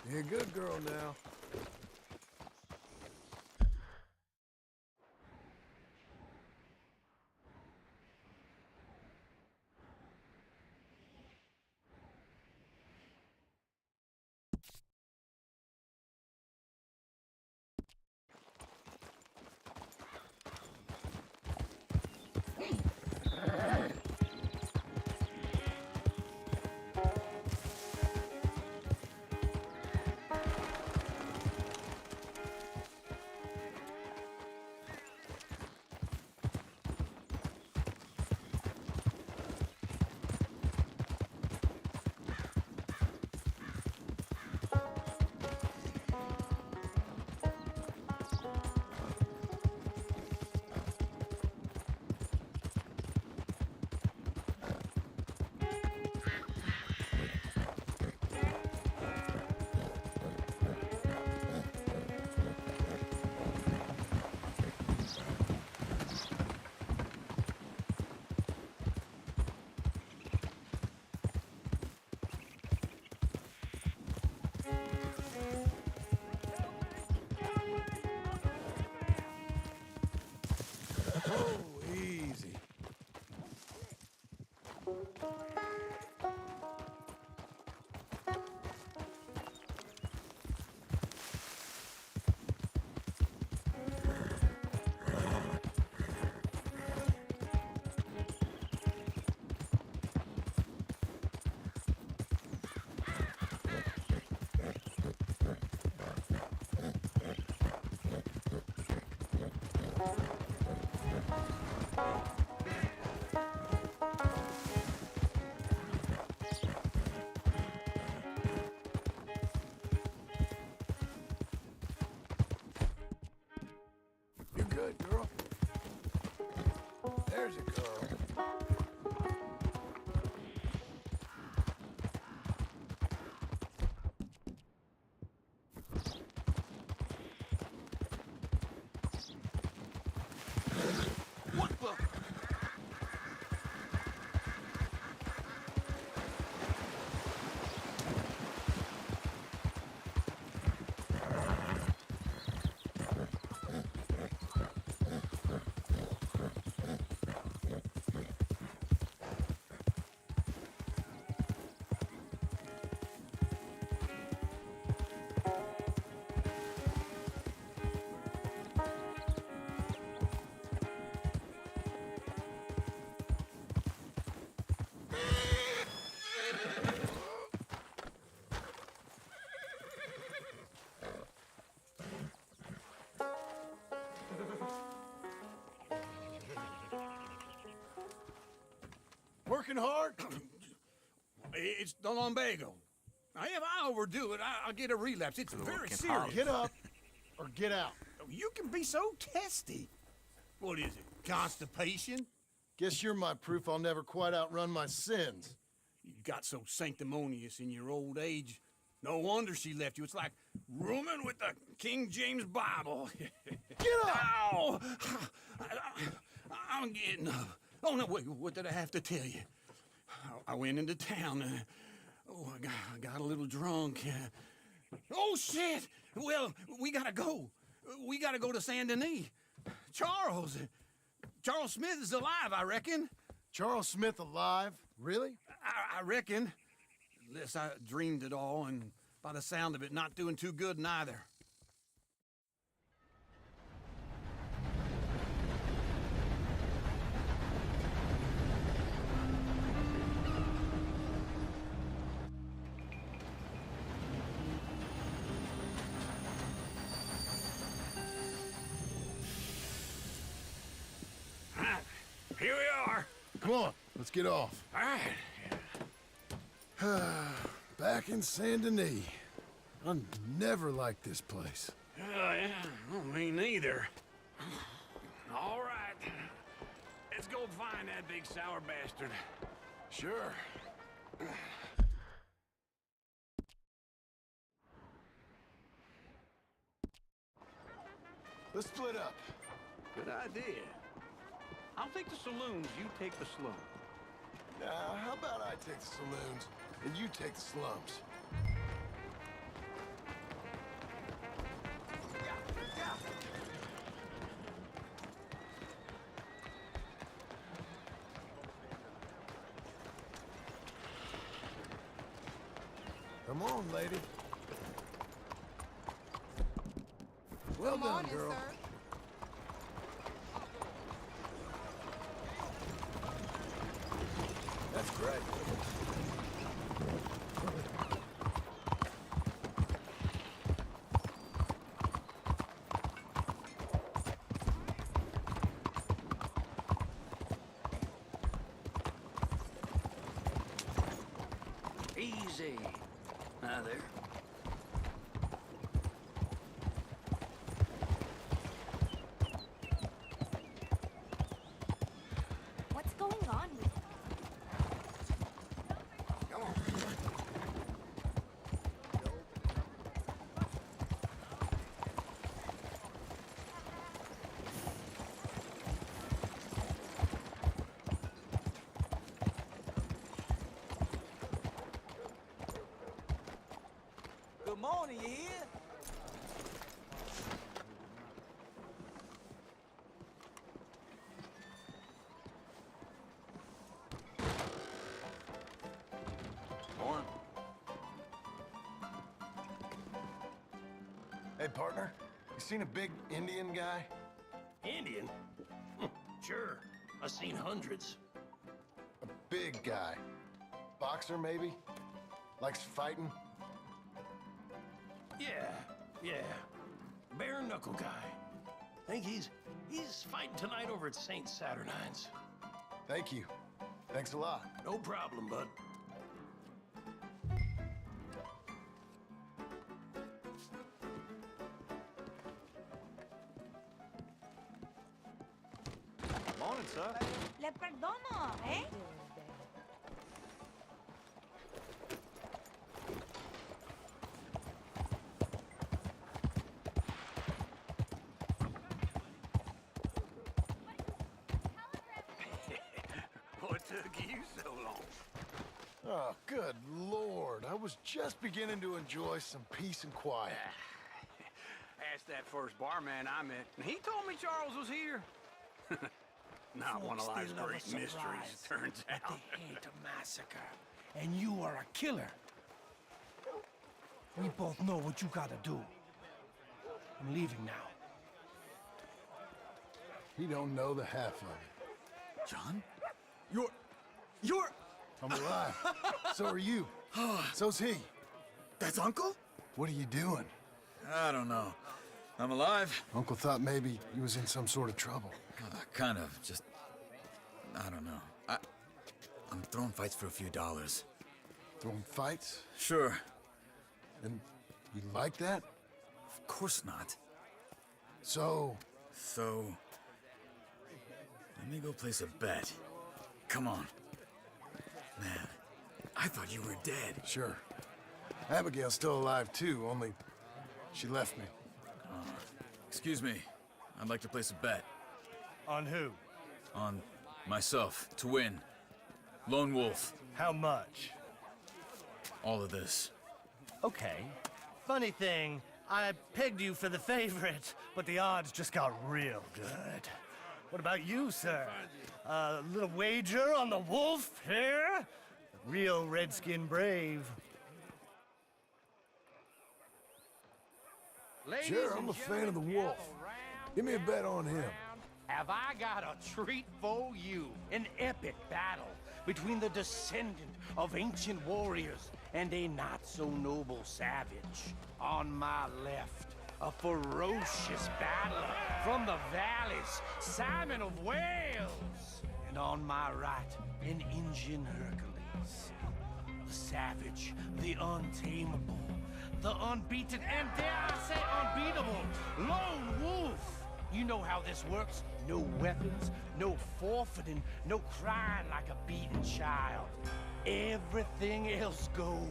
You're a good girl now. Oh, easy. You're good, girl. There's a girl. What the? Working hard? It's the lumbago. Now, if I overdo it, I'll get a relapse. It's very serious. Get up or get out. You can be so testy. What is it, constipation? Guess you're my proof I'll never quite outrun my sins. You got so sanctimonious in your old age. No wonder she left you. It's like rooming with the King James Bible. Get up! Ow! I'm getting up. Oh, no, wait, what did I have to tell you? I went into town. I got a little drunk. Oh, shit! Well, we gotta go. We gotta go to Saint Denis. Charles Smith is alive, I reckon. Charles Smith alive? Really? I reckon. Unless I dreamed it all, and by the sound of it, not doing too good neither. Here we are. Come on, let's get off. All right. Back in Saint Denis. I never liked this place. Yeah, well, me neither. All right. Let's go find that big sour bastard. Sure. Let's split up. Good idea. I'll take the saloons, you take the slums. Now, how about I take the saloons and you take the slums? Come on, lady. Well done, girl. Sir. That's great. Easy. Now there. What's going on with Come on. Good morning, you hear? Morning. Hey, partner. You seen a big Indian guy? Indian? Sure. I've seen hundreds. A big guy. Boxer, maybe? Likes fighting? Yeah. Bare knuckle guy. Think he's fighting tonight over at St. Saturnine's. Thank you. Thanks a lot. No problem, bud. Morning, sir. Le perdono, eh? What took you so long? Oh, good Lord. I was just beginning to enjoy some peace and quiet. Asked that first barman I met, and he told me Charles was here. Not one of Folks, life's they love a great mysteries, surprise, turns but out. they hate a massacre, and you are a killer. We both know what you gotta do. I'm leaving now. He don't know the half of it. John? You're... I'm alive. So are you. So's he. That's Uncle? What are you doing? I don't know. I'm alive. Uncle thought maybe he was in some sort of trouble. Kind of, just... I don't know. I'm throwing fights for a few dollars. Throwing fights? Sure. And you like that? Of course not. So, So... Let me go place a bet. Come on. Man, I thought you were dead. sure. Abigail's still alive too, only she left me. Excuse me. I'd like to place a bet. On who? On myself, to win. Lone Wolf. How much? All of this. Okay. Funny thing, I pegged you for the favorite, but the odds just got real good. What about you, sir? A little wager on the wolf here? Real redskin brave. Sure, I'm a fan of the wolf. Give me a bet on him. Have I got a treat for you? An epic battle between the descendant of ancient warriors and a not-so-noble savage. On my left, a ferocious battler from the valleys, Simon of Wales. And on my right, an Indian Hercules. The savage, the untamable, the unbeaten, and dare I say unbeatable, Lone Wolf. You know how this works. No weapons, no forfeiting, no crying like a beaten child. Everything else goes.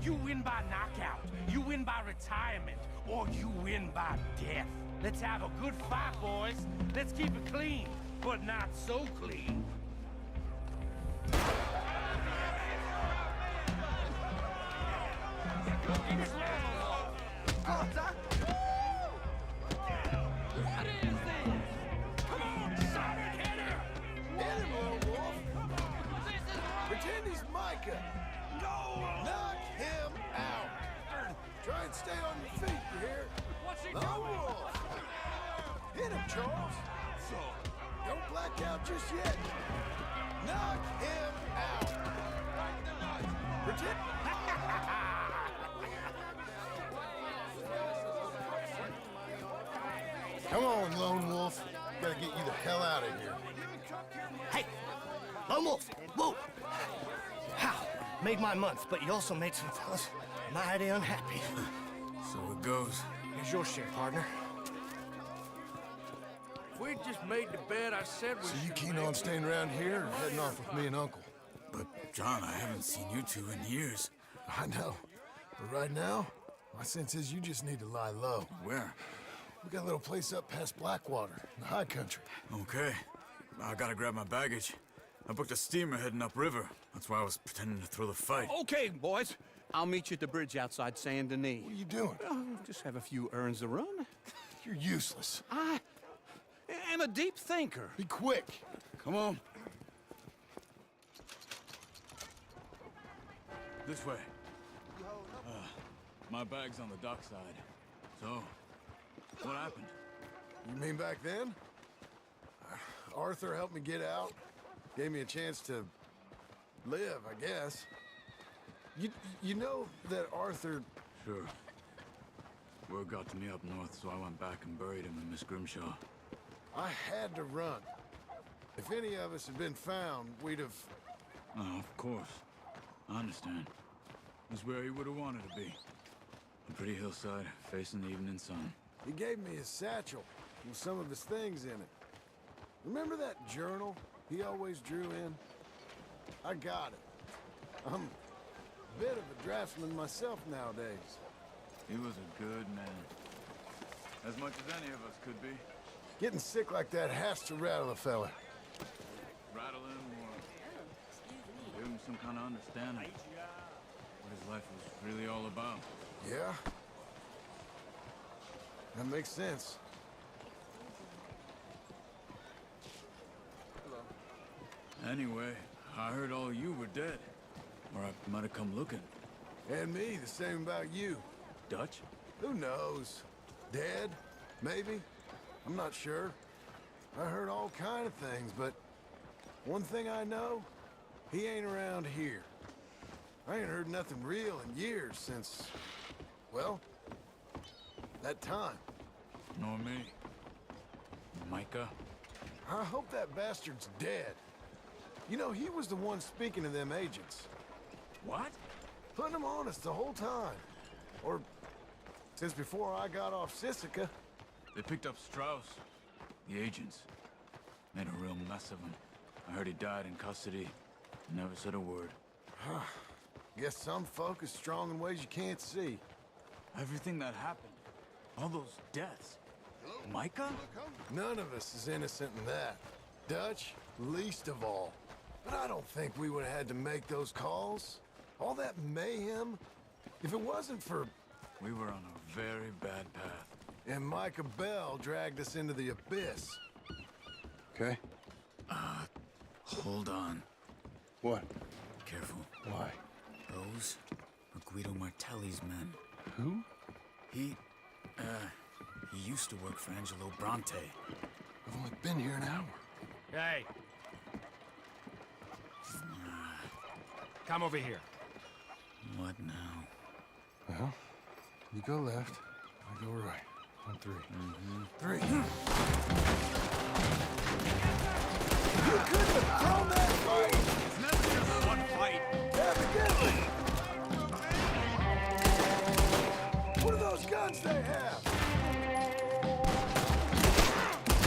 You win by knockout, you win by retirement, or you win by death. Let's have a good fight, boys. Let's keep it clean, but not so clean. What is this? Come on, Sonic Hitter! Hit him, Lone Wolf. This is Pretend he's Micah. No! Knock him out. Try and stay on your feet, you hear? What's he Lone doing? Wolf. Hit him, Charles. Don't black out just yet. Knock him out. Pretend. Come on, Lone Wolf. Gotta get you the hell out of here. Hey, Lone Wolf, whoa! How? Made my month, but you also made some fellas mighty unhappy. So it goes. Here's your share, partner. If we just made the bed I said we So you keen on staying around here or heading off with me and Uncle? But, John, I haven't seen you two in years. I know. But right now, my sense is you just need to lie low. Where? We got a little place up past Blackwater, in the high country. Okay. I gotta grab my baggage. I booked a steamer heading upriver. That's why I was pretending to throw the fight. Okay, boys. I'll meet you at the bridge outside Saint Denis. What are you doing? Oh, just have a few errands to run. You're useless. I am a deep thinker. Be quick. Come on. This way. My bag's on the dockside. So, what happened? You mean back then? Arthur helped me get out. Gave me a chance to live, I guess. You know that Arthur... Sure. Word got to me up north, so I went back and buried him in Miss Grimshaw. I had to run. If any of us had been found, we'd have... Oh, of course. I understand. It's where he would have wanted to be. A pretty hillside, facing the evening sun. He gave me his satchel with some of his things in it. Remember that journal he always drew in? I got it. I'm a bit of a draftsman myself nowadays. He was a good man. As much as any of us could be. Getting sick like that has to rattle a fella. Rattle him or give him some kind of understanding. What his life was really all about. Yeah? That makes sense. Anyway, I heard all you were dead. Or I might have come looking. And me, the same about you. Dutch? Who knows? Dead? Maybe? I'm not sure. I heard all kind of things, but one thing I know, he ain't around here. I ain't heard nothing real in years since, well, that time. Nor me. Micah? I hope that bastard's dead. You know, he was the one speaking to them agents. What? Putting them on us the whole time. Or since before I got off Sisika. They picked up Strauss. The agents. Made a real mess of him. I heard he died in custody. Never said a word. Guess some folk is strong in ways you can't see. Everything that happened. All those deaths. Micah? None of us is innocent in that. Dutch, least of all. But I don't think we would have had to make those calls. All that mayhem. If it wasn't for... We were on a very bad path. And Micah Bell dragged us into the abyss. Okay? Hold on. What? Careful. Why? Those are Guido Martelli's men. Who? He used to work for Angelo Bronte. I've only been here an hour. Hey. Come over here. What now? Well, you go left, I go right. On three. Three. You couldn't have thrown that fight! It's never just one fight. Evidently! What are those guns they have?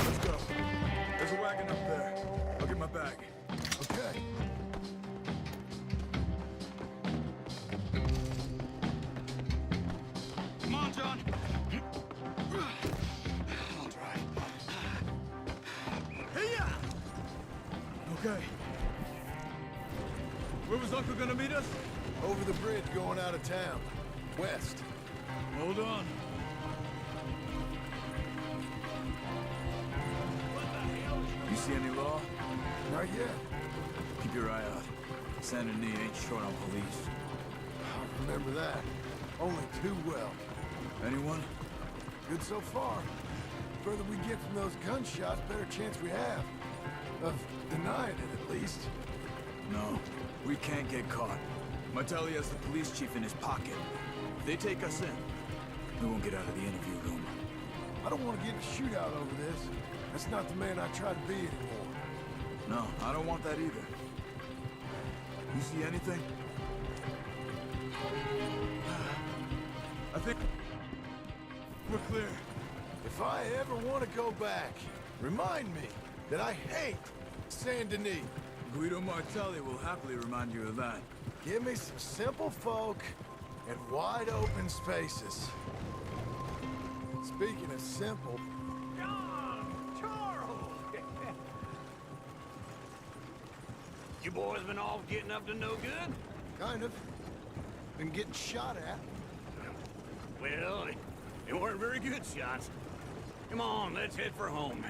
Let's go. There's a wagon up there. I'll get my bag. Okay. Come on, John. I'll try. Hey-ya! Okay. Where was Uncle gonna meet us? Over the bridge going out of town. West. Hold on. You see any law? Not yet. Keep your eye out. Saint Denis ain't short on police. I remember that. Only too well. Anyone? Good so far. Further we get from those gunshots, better chance we have. Of denying it, at least. No, we can't get caught. Martelli has the police chief in his pocket. If they take us in, we won't get out of the interview room. I don't want to get in a shootout over this. That's not the man I try to be anymore. No, I don't want that either. You see anything? I think we're clear. If I ever want to go back, remind me that I hate Saint Denis. Guido Martelli will happily remind you of that. Give me some simple folk and wide open spaces. Speaking of simple, You boys been all getting up to no good? kind of. Been getting shot at. Well, they weren't very good shots. Come on, let's head for home.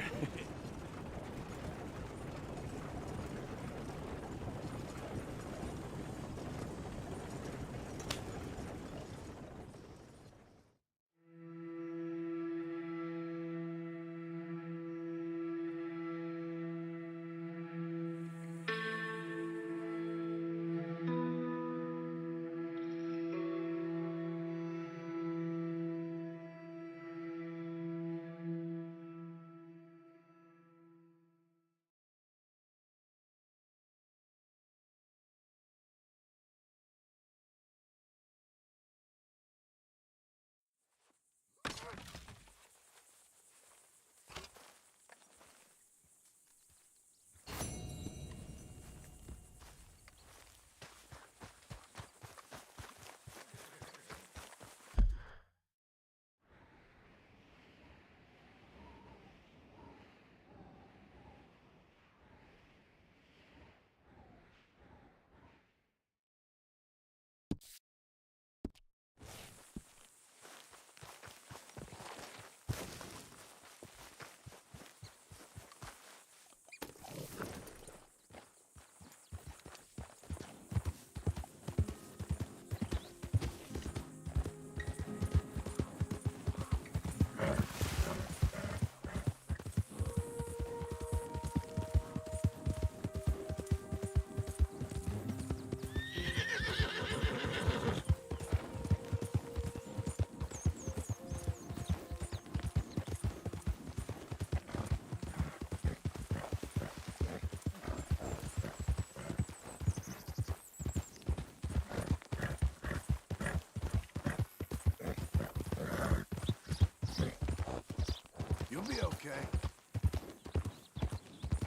You'll be okay.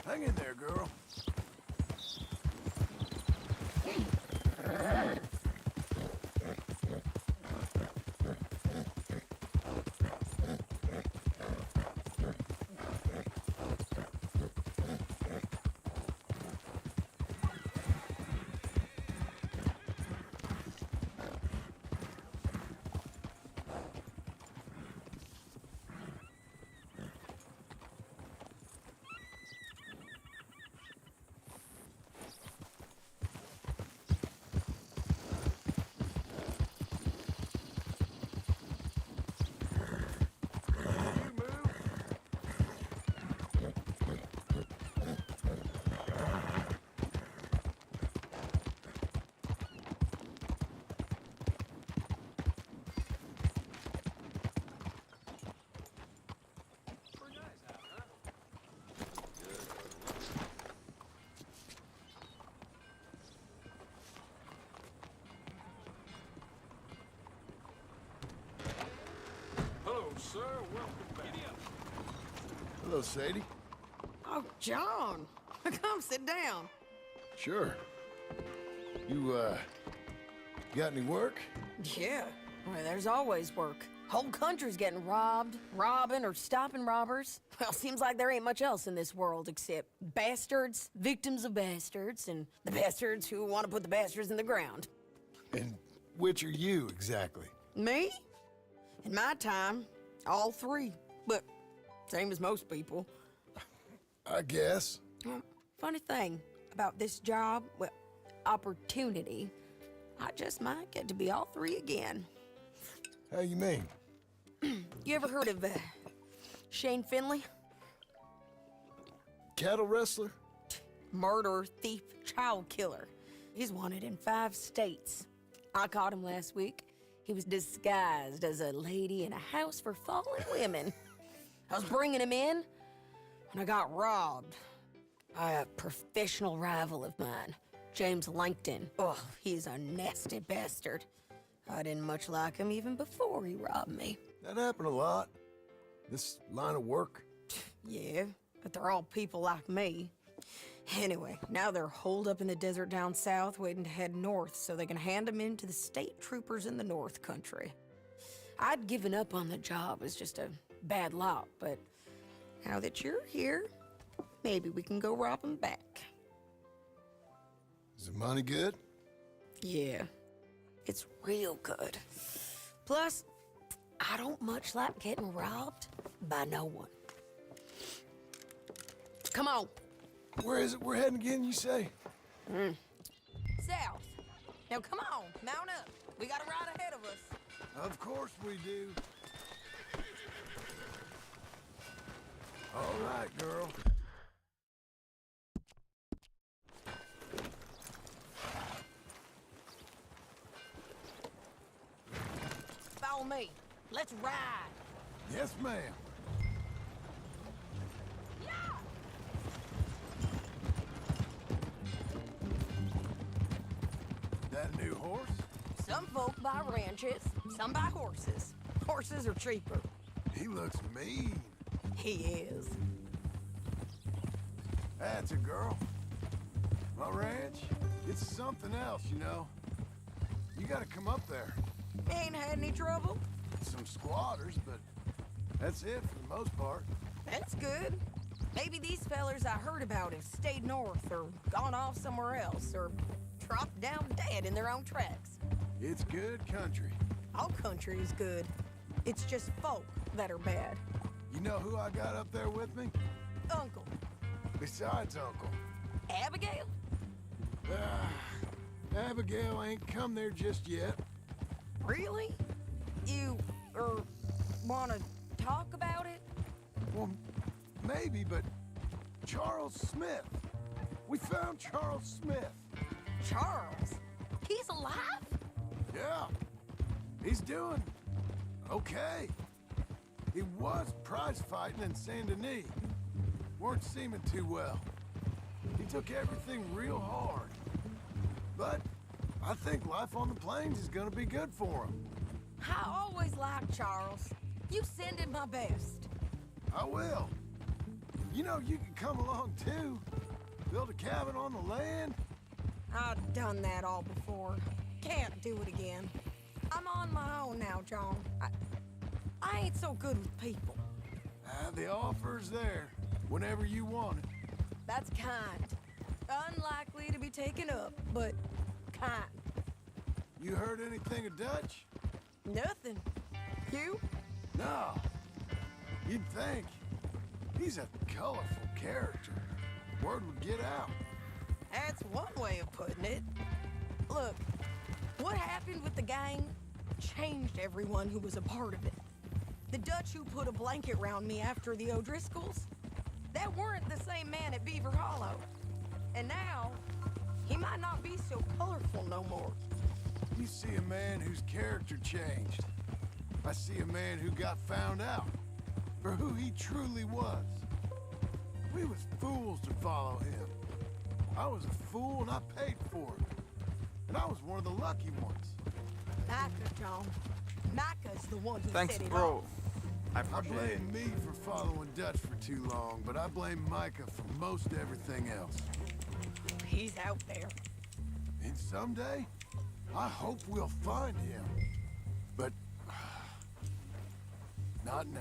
Hang in there, girl. Sir, welcome back. Hello, Sadie. Oh, John. Come sit down. Sure. You, got any work? Yeah. Well, there's always work. Whole country's getting robbed, robbing, or stopping robbers. Well, seems like there ain't much else in this world except bastards, victims of bastards, and the bastards who want to put the bastards in the ground. And which are you, exactly? Me? In my time, all three. But same as most people. I guess. Well, funny thing about this job, well, opportunity, I just might get to be all three again. How you mean? You ever heard of Shane Finley? Cattle wrestler? Murderer, thief, child killer. He's wanted in 5 states. I caught him last week. He was disguised as a lady in a house for fallen women. I was bringing him in, and I got robbed by a professional rival of mine, James Langton. Oh, he's a nasty bastard. I didn't much like him even before he robbed me. That happened a lot. This line of work. Yeah, but they're all people like me. Anyway, now they're holed up in the desert down south, waiting to head north so they can hand them in to the state troopers in the north country. I'd given up on the job as just a bad lot, but now that you're here, maybe we can go rob them back. Is the money good? Yeah, it's real good. Plus, I don't much like getting robbed by no one. Come on. Where is it we're heading again, you say? South. Now come on, mount up. We got a ride ahead of us. Of course we do. All right, girl. Follow me. Let's ride. Yes, ma'am. That a new horse? Some folk buy ranches, some buy horses. Horses are cheaper. He looks mean. He is. That's a girl. My ranch, it's something else, you know. You gotta come up there. Ain't had any trouble? Some squatters, but that's it for the most part. That's good. Maybe these fellers I heard about have stayed north or gone off somewhere else or dropped down dead in their own tracks. It's good country. All country is good. It's just folk that are bad. You know who I got up there with me? Uncle. Besides Uncle. Abigail? Abigail ain't come there just yet. Really? You, wanna talk about it? Well, maybe, but Charles Smith. We found Charles Smith. Charles? He's alive? Yeah. He's doing okay. He was prize fighting in Saint Denis. Weren't seeming too well. He took everything real hard. But I think life on the plains is gonna be good for him. I always liked Charles. You send him my best. I will. You know, you can come along too. Build a cabin on the land. I've done that all before. Can't do it again. I'm on my own now, John. I ain't so good with people. The offer's there whenever you want it. That's kind. Unlikely to be taken up, but kind. You heard anything of Dutch? Nothing. You? No. You'd think. He's a colorful character. Word would get out. That's one way of putting it. Look, what happened with the gang changed everyone who was a part of it. The Dutch who put a blanket round me after the O'Driscolls, that weren't the same man at Beaver Hollow. And now, he might not be so colorful no more. You see a man whose character changed. I see a man who got found out for who he truly was. We was fools to follow him. I was a fool and I paid for it. And I was one of the lucky ones. Micah, John. Micah's the one who Thanks, set it bro. off. I I appreciate it. blame me for following Dutch for too long, but I blame Micah for most everything else. He's out there. And someday, I hope we'll find him. But not now.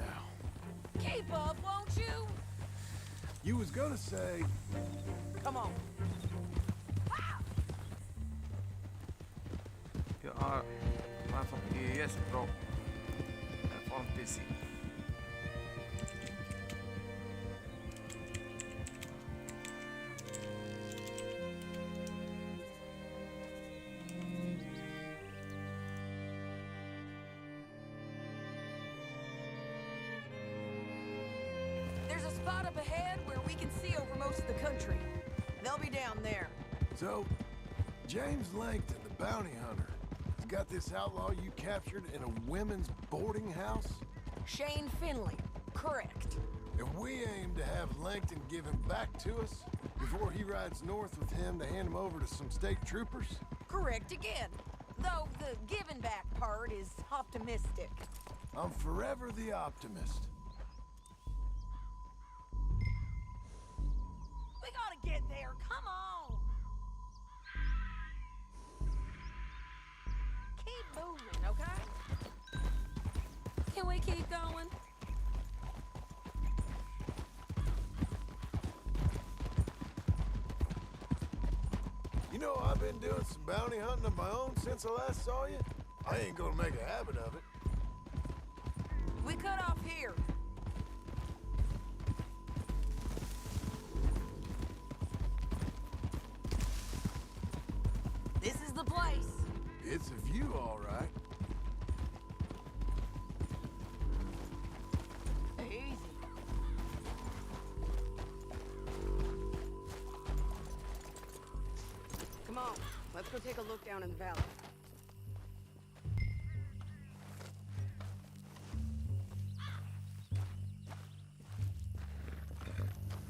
Keep up, won't you? You was gonna say, Come on. Jag har fått jättebra från PC. There's a spot up ahead where we can see over most of the country. They'll be down there. So, James Langton, the bounty hunter, has got this outlaw you captured in a women's boarding house? Shane Finley. Correct. And we aim to have Langton give him back to us before he rides north with him to hand him over to some state troopers? Correct again. Though the giving back part is optimistic. I'm forever the optimist. We gotta get there, come on! Keep moving, okay? Can we keep going? You know, I've been doing some bounty hunting of my own since I last saw you. I ain't gonna make a habit of it. We cut off here. This is the place. It's a view, all right. Easy. Come on, let's go take a look down in the valley.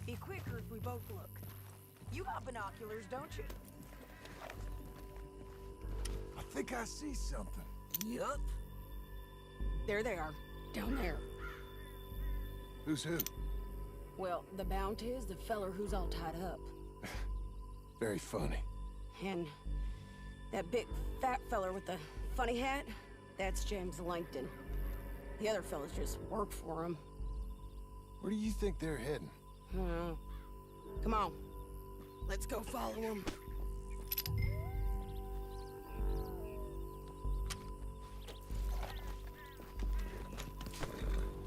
Be quicker if we both look. You got binoculars, don't you? I think I see something. Yup. There they are, down there. Who's who? Well, the bounty is the feller who's all tied up. Very funny. And that big fat feller with the funny hat, that's James Langton. The other fellas just work for him. Where do you think they're heading? Come on. Let's go follow him.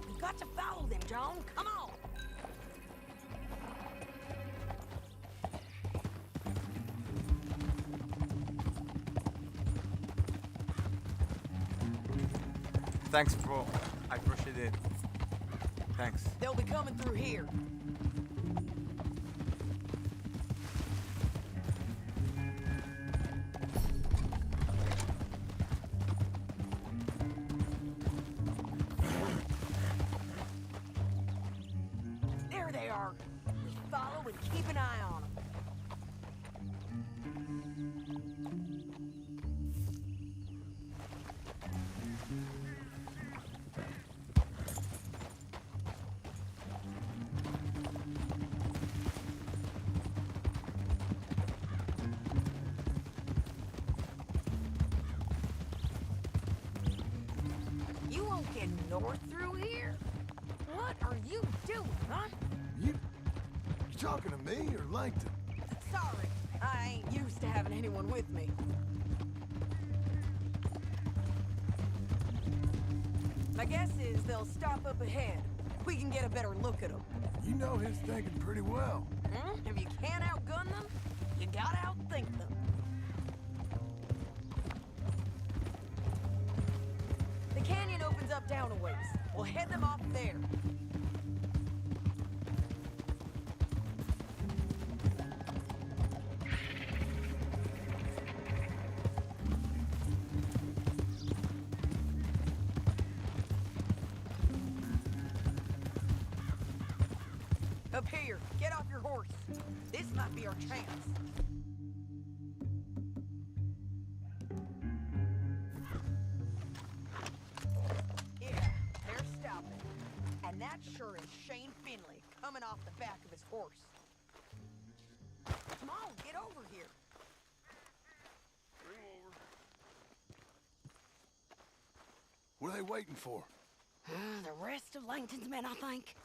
We've got to follow them, John. Come on. Thanks, bro. I appreciate it. Thanks. They'll be coming through here. There they are. We follow and keep an eye on them. You won't get north through here? What are you doing, huh? You talking to me or Langton? Sorry, I ain't used to having anyone with me. My guess is they'll stop up ahead. We can get a better look at them. You know his thinking pretty well. If you can't outgun them, you gotta outthink them. The canyon opens up down a ways. We'll head them off there. Up here, get off your horse. This might be our chance. Yeah, they're stopping. And that sure is Shane Finley coming off the back of his horse. Come on, get over here. What are they waiting for? The rest of Langton's men, I think.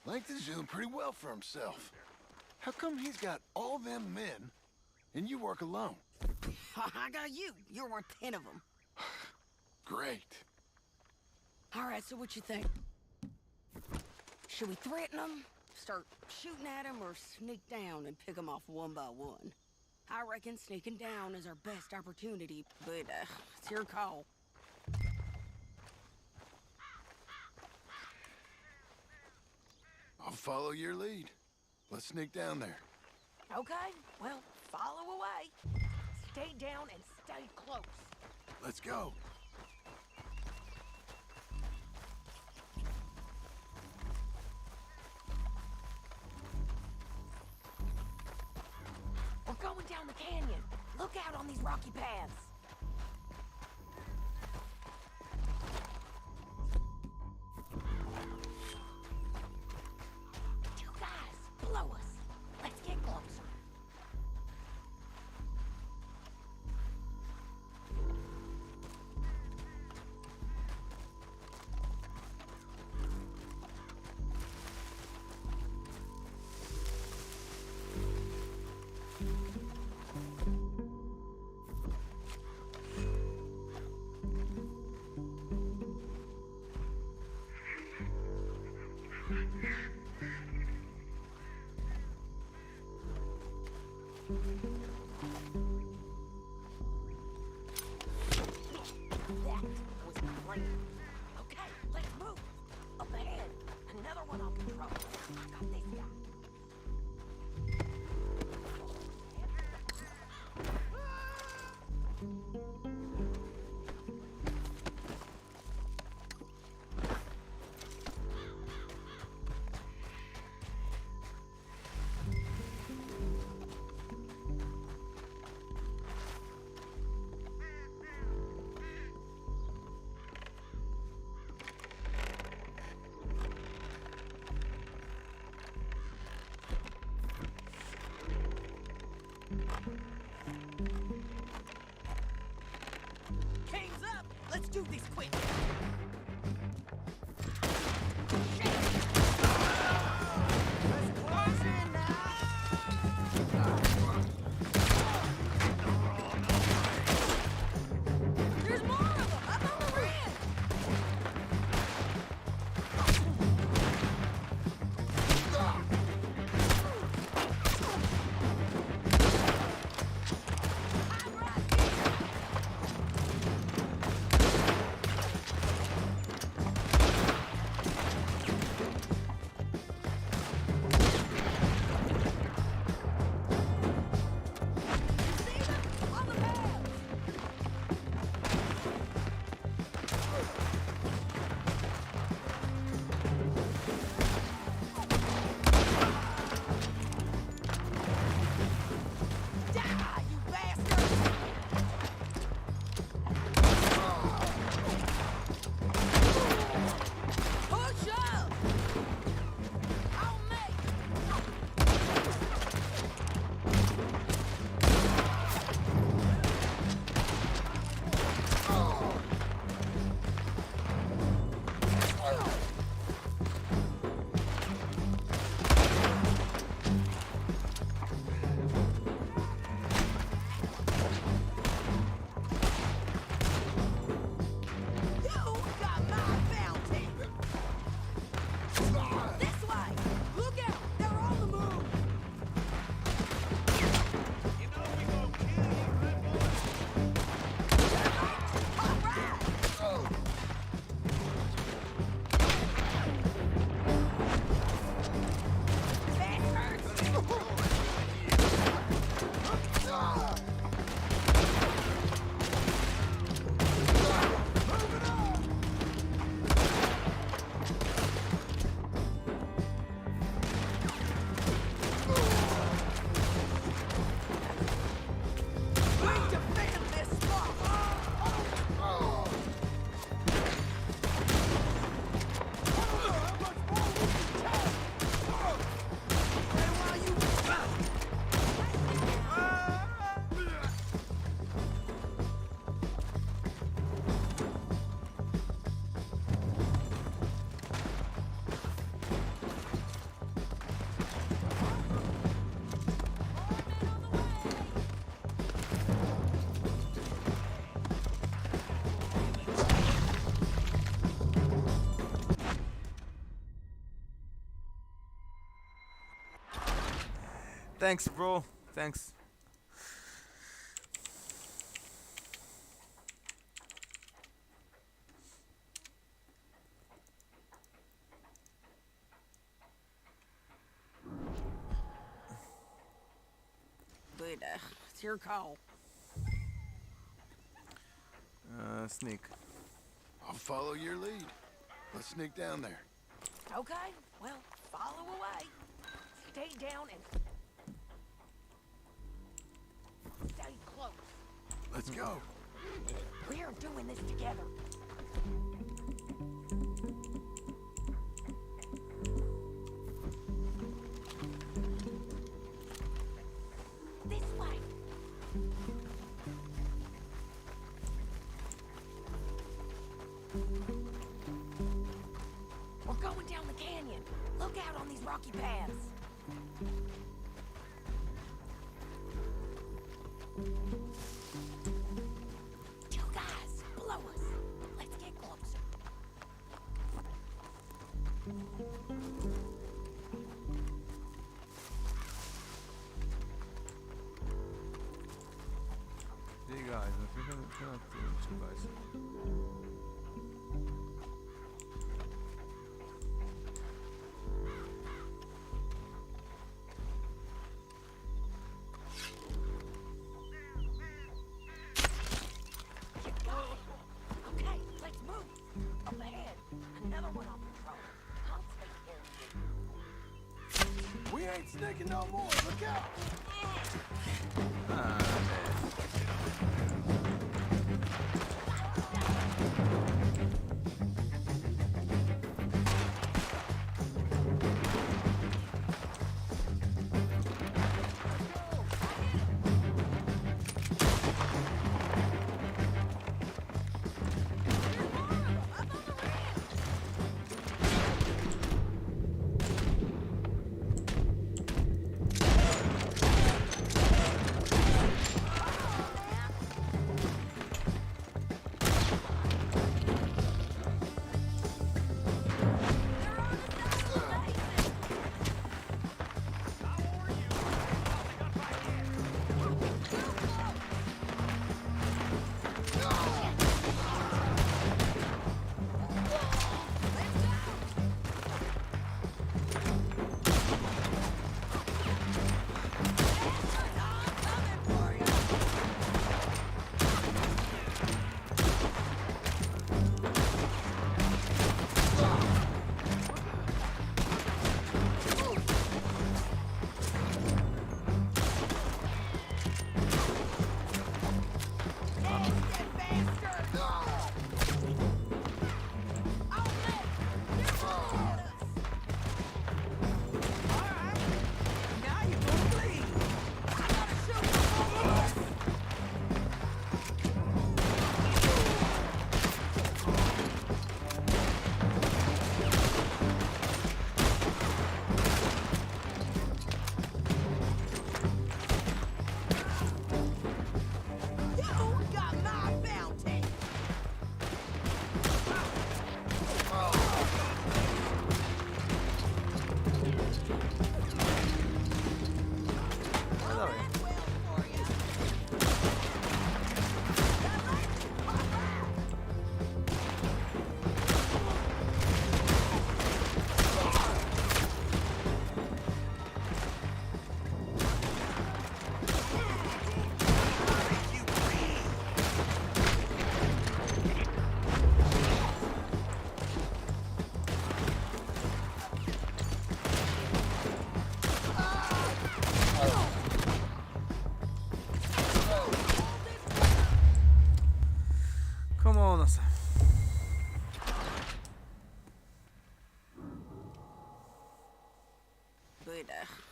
Langton's doing pretty well for himself. How come he's got all them men and you work alone? I got you. You're worth 10 of them. Great. All right, so what you think? Should we threaten them, start shooting at them, or sneak down and pick them off one by one? I reckon sneaking down is our best opportunity, but it's your call. I'll follow your lead. Let's sneak down there. Okay, well, follow away. Stay down and stay close. Let's go. We're going down the canyon. Look out on these rocky paths. Two guys below us. Let's get closer. That was the plan. Okay, let's move. Up ahead, another one I'll control. I got this guy. King's up! Let's do this quick! There's more of them! Up on the ridge! I'm right here! Thanks, bro. Thanks. it's your call. Sneak. I'll follow your lead. Let's sneak down there. Okay, well, follow away. Stay down and stay close. Let's go. We're doing this together. This way. We're going down the canyon. Look out on these rocky paths. You guys, below us. Let's get closer. Dei guys, ma fino a tu ci vai. Okay, let's move. Up ahead, another one on patrol. I'll take care of you. We ain't sneaking no more. Look out.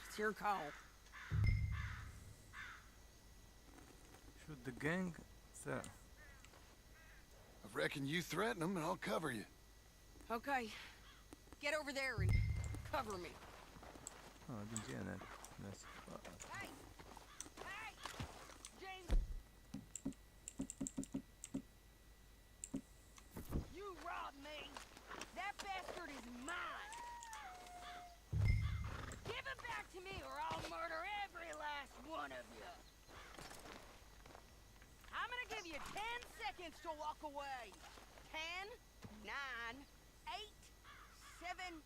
It's your call. Shoot the gang? So. I reckon you threaten them and I'll cover you. Okay. Get over there and cover me. Oh, didn't see that. Nice. Hey! Hey! James! You robbed me! That bastard is mine! Give it back to me or I'll murder every last one of you! I'm gonna give you 10 seconds to walk away. 10, 9, 8, 7...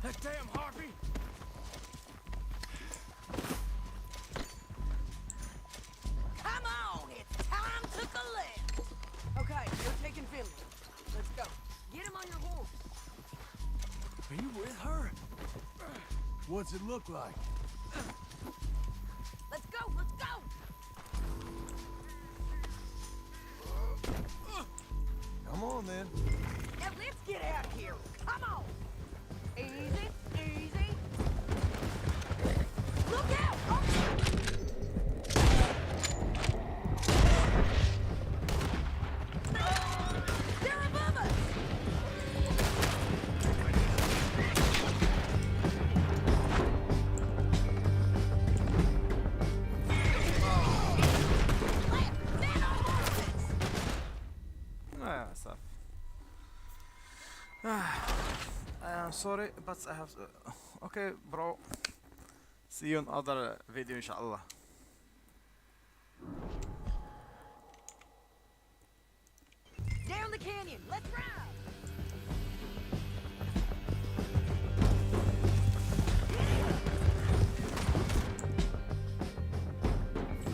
That damn harpy! Come on, it's time to collect. Okay, you're taking Finley. Let's go. Get him on your horse. Are you with her? What's it look like? Let's go, let's go. Come on, then. Now let's get out of here. Come on. Easy, easy. Look out! Oh. They're above us. Men on horses. للأسف. I'm sorry, but I have to... Okay, bro. See you in other video, inshallah. Down the canyon. Let's ride.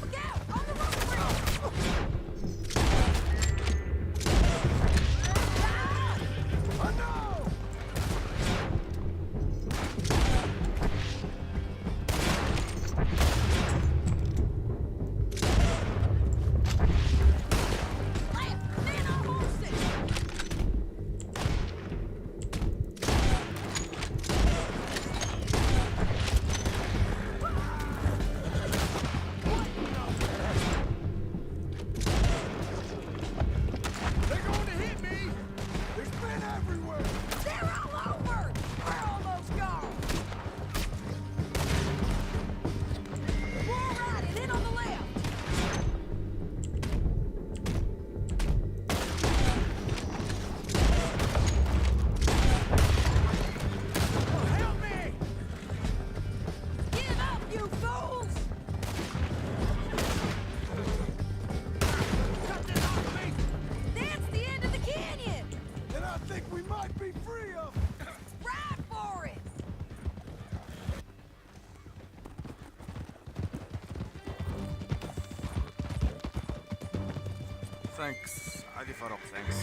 Look out! On the road bridge. Oh, no! ثانكس عادي فاروق ثانكس.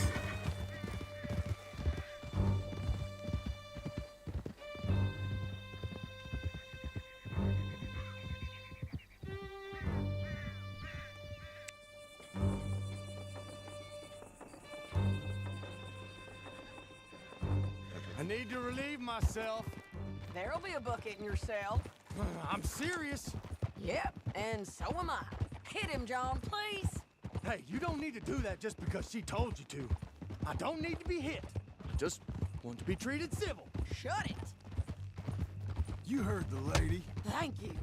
I need to relieve myself. There'll be a bucket in your cell. I'm serious. Yep, and so am I. Hit him, John, please. Hey, you don't need to do that just because she told you to. I don't need to be hit. I just want to be treated civil. Shut it. You heard the lady. Thank you.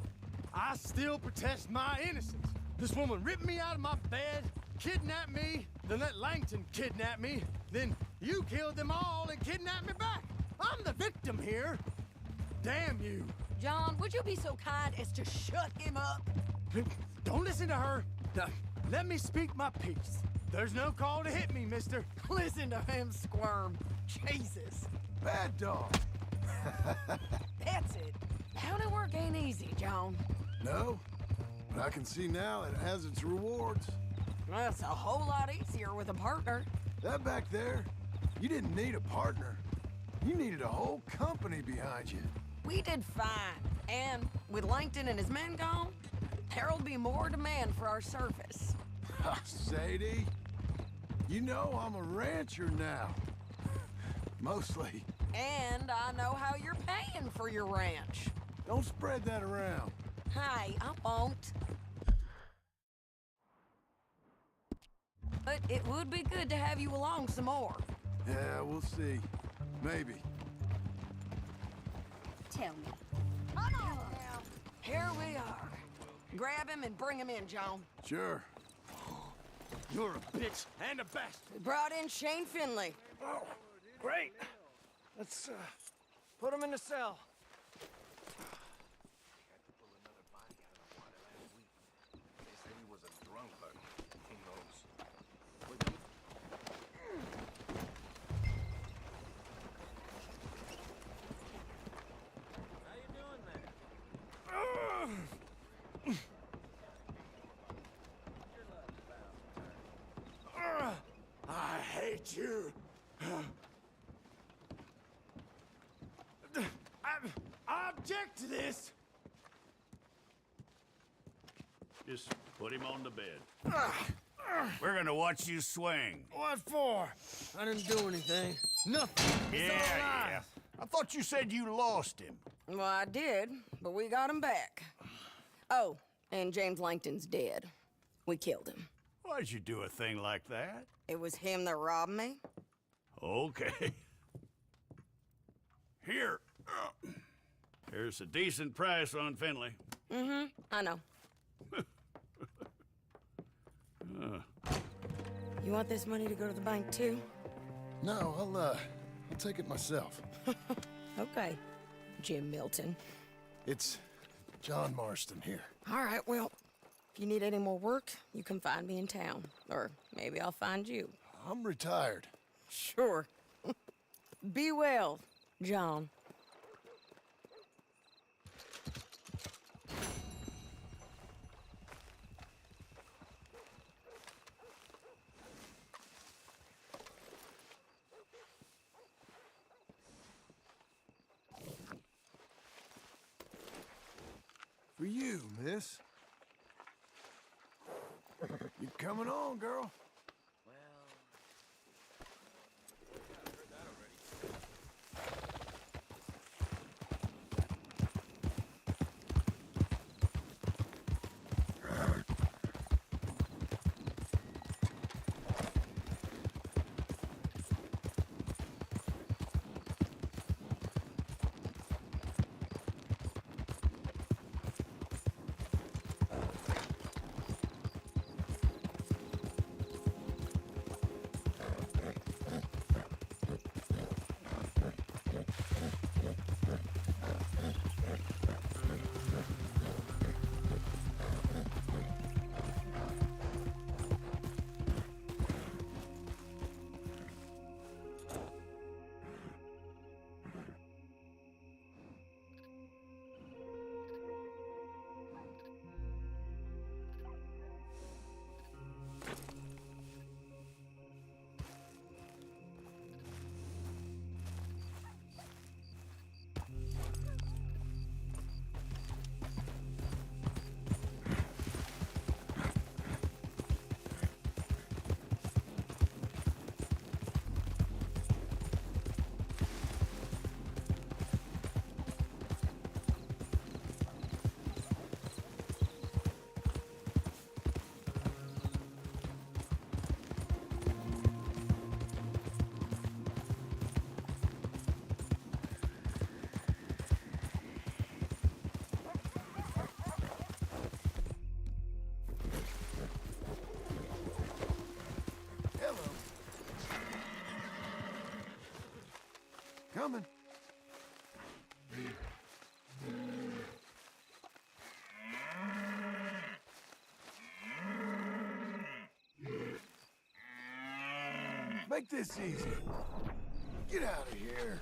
I still protest my innocence. This woman ripped me out of my bed, kidnapped me, then let Langton kidnap me, then you killed them all and kidnapped me back. I'm the victim here. Damn you. John, would you be so kind as to shut him up? Don't listen to her. Now, let me speak my piece. There's no call to hit me, mister. Listen to him squirm. Jesus. Bad dog. That's it. Bounty work ain't easy, John. No, but I can see now it has its rewards. Well, it's a whole lot easier with a partner. That back there, you didn't need a partner. You needed a whole company behind you. We did fine. And with Langton and his men gone, there'll be more demand for our service. Sadie, you know I'm a rancher now. Mostly. And I know how you're paying for your ranch. Don't spread that around. Hey, I won't. But it would be good to have you along some more. Yeah, we'll see. Maybe. Tell me. Come on now. Here we are. Grab him and bring him in, John. Sure. You're a bitch and a bastard. We brought in Shane Finley. Oh, great. Let's put him in the cell. I hate you. I object to this. Just put him on the bed. We're gonna watch you swing. What for? I didn't do anything. Nothing. Yeah. I thought you said you lost him. Well, I did, but we got him back. Oh, and James Langton's dead. We killed him. Why'd you do a thing like that? It was him that robbed me. Okay. Here. Here's a decent price on Finley. Mm-hmm, I know. You want this money to go to the bank, too? No, I'll take it myself. Okay, Jim Milton. It's John Marston here. All right, well, if you need any more work, you can find me in town. Or maybe I'll find you. I'm retired. Sure. Be well, John. For you, miss. You coming on, girl? Coming. Make this easy. Get out of here.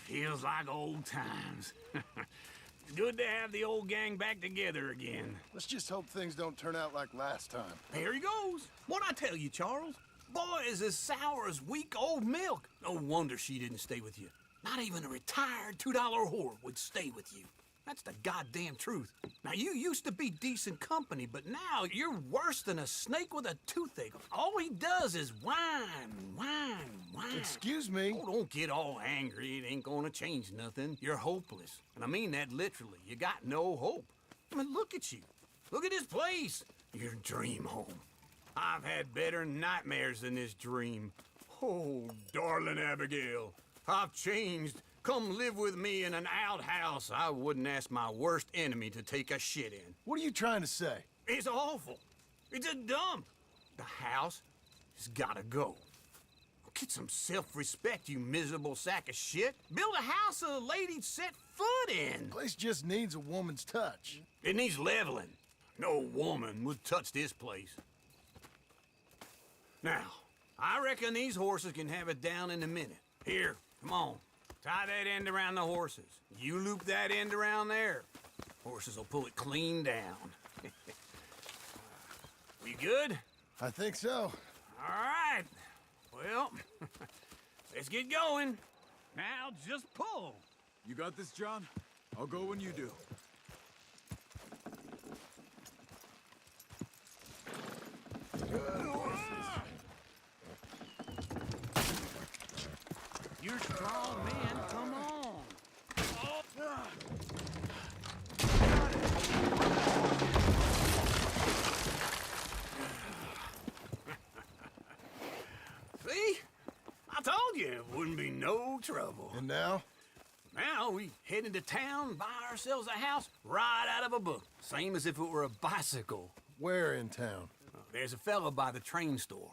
Feels like old times. It's good to have the old gang back together again. Let's just hope things don't turn out like last time. There he goes. What'd I tell you, Charles? Boy is as sour as week-old milk. No wonder she didn't stay with you. Not even a retired $2 whore would stay with you. That's the goddamn truth. Now, you used to be decent company, but now you're worse than a snake with a toothache. All he does is whine. Excuse me? Oh, don't get all angry. It ain't gonna change nothing. You're hopeless. And I mean that literally. You got no hope. I mean, look at you. Look at this place. Your dream home. I've had better nightmares than this dream. Oh, darling Abigail, I've changed. Come live with me in an outhouse I wouldn't ask my worst enemy to take a shit in. What are you trying to say? It's awful. It's a dump. The house has gotta go. Get some self-respect, you miserable sack of shit. Build a house a lady'd set foot in. The place just needs a woman's touch. It needs leveling. No woman would touch this place. Now, I reckon these horses can have it down in a minute. Here, come on. Tie that end around the horses. You loop that end around there. Horses will pull it clean down. We good? I think so. All right. Well, let's get going. Now just pull. You got this, John? I'll go when you do. You're strong, man. Come on. See? I told you it wouldn't be no trouble. And now? Now we head into town, buy ourselves a house right out of a book. Same as if it were a bicycle. Where in town? There's a fella by the train store.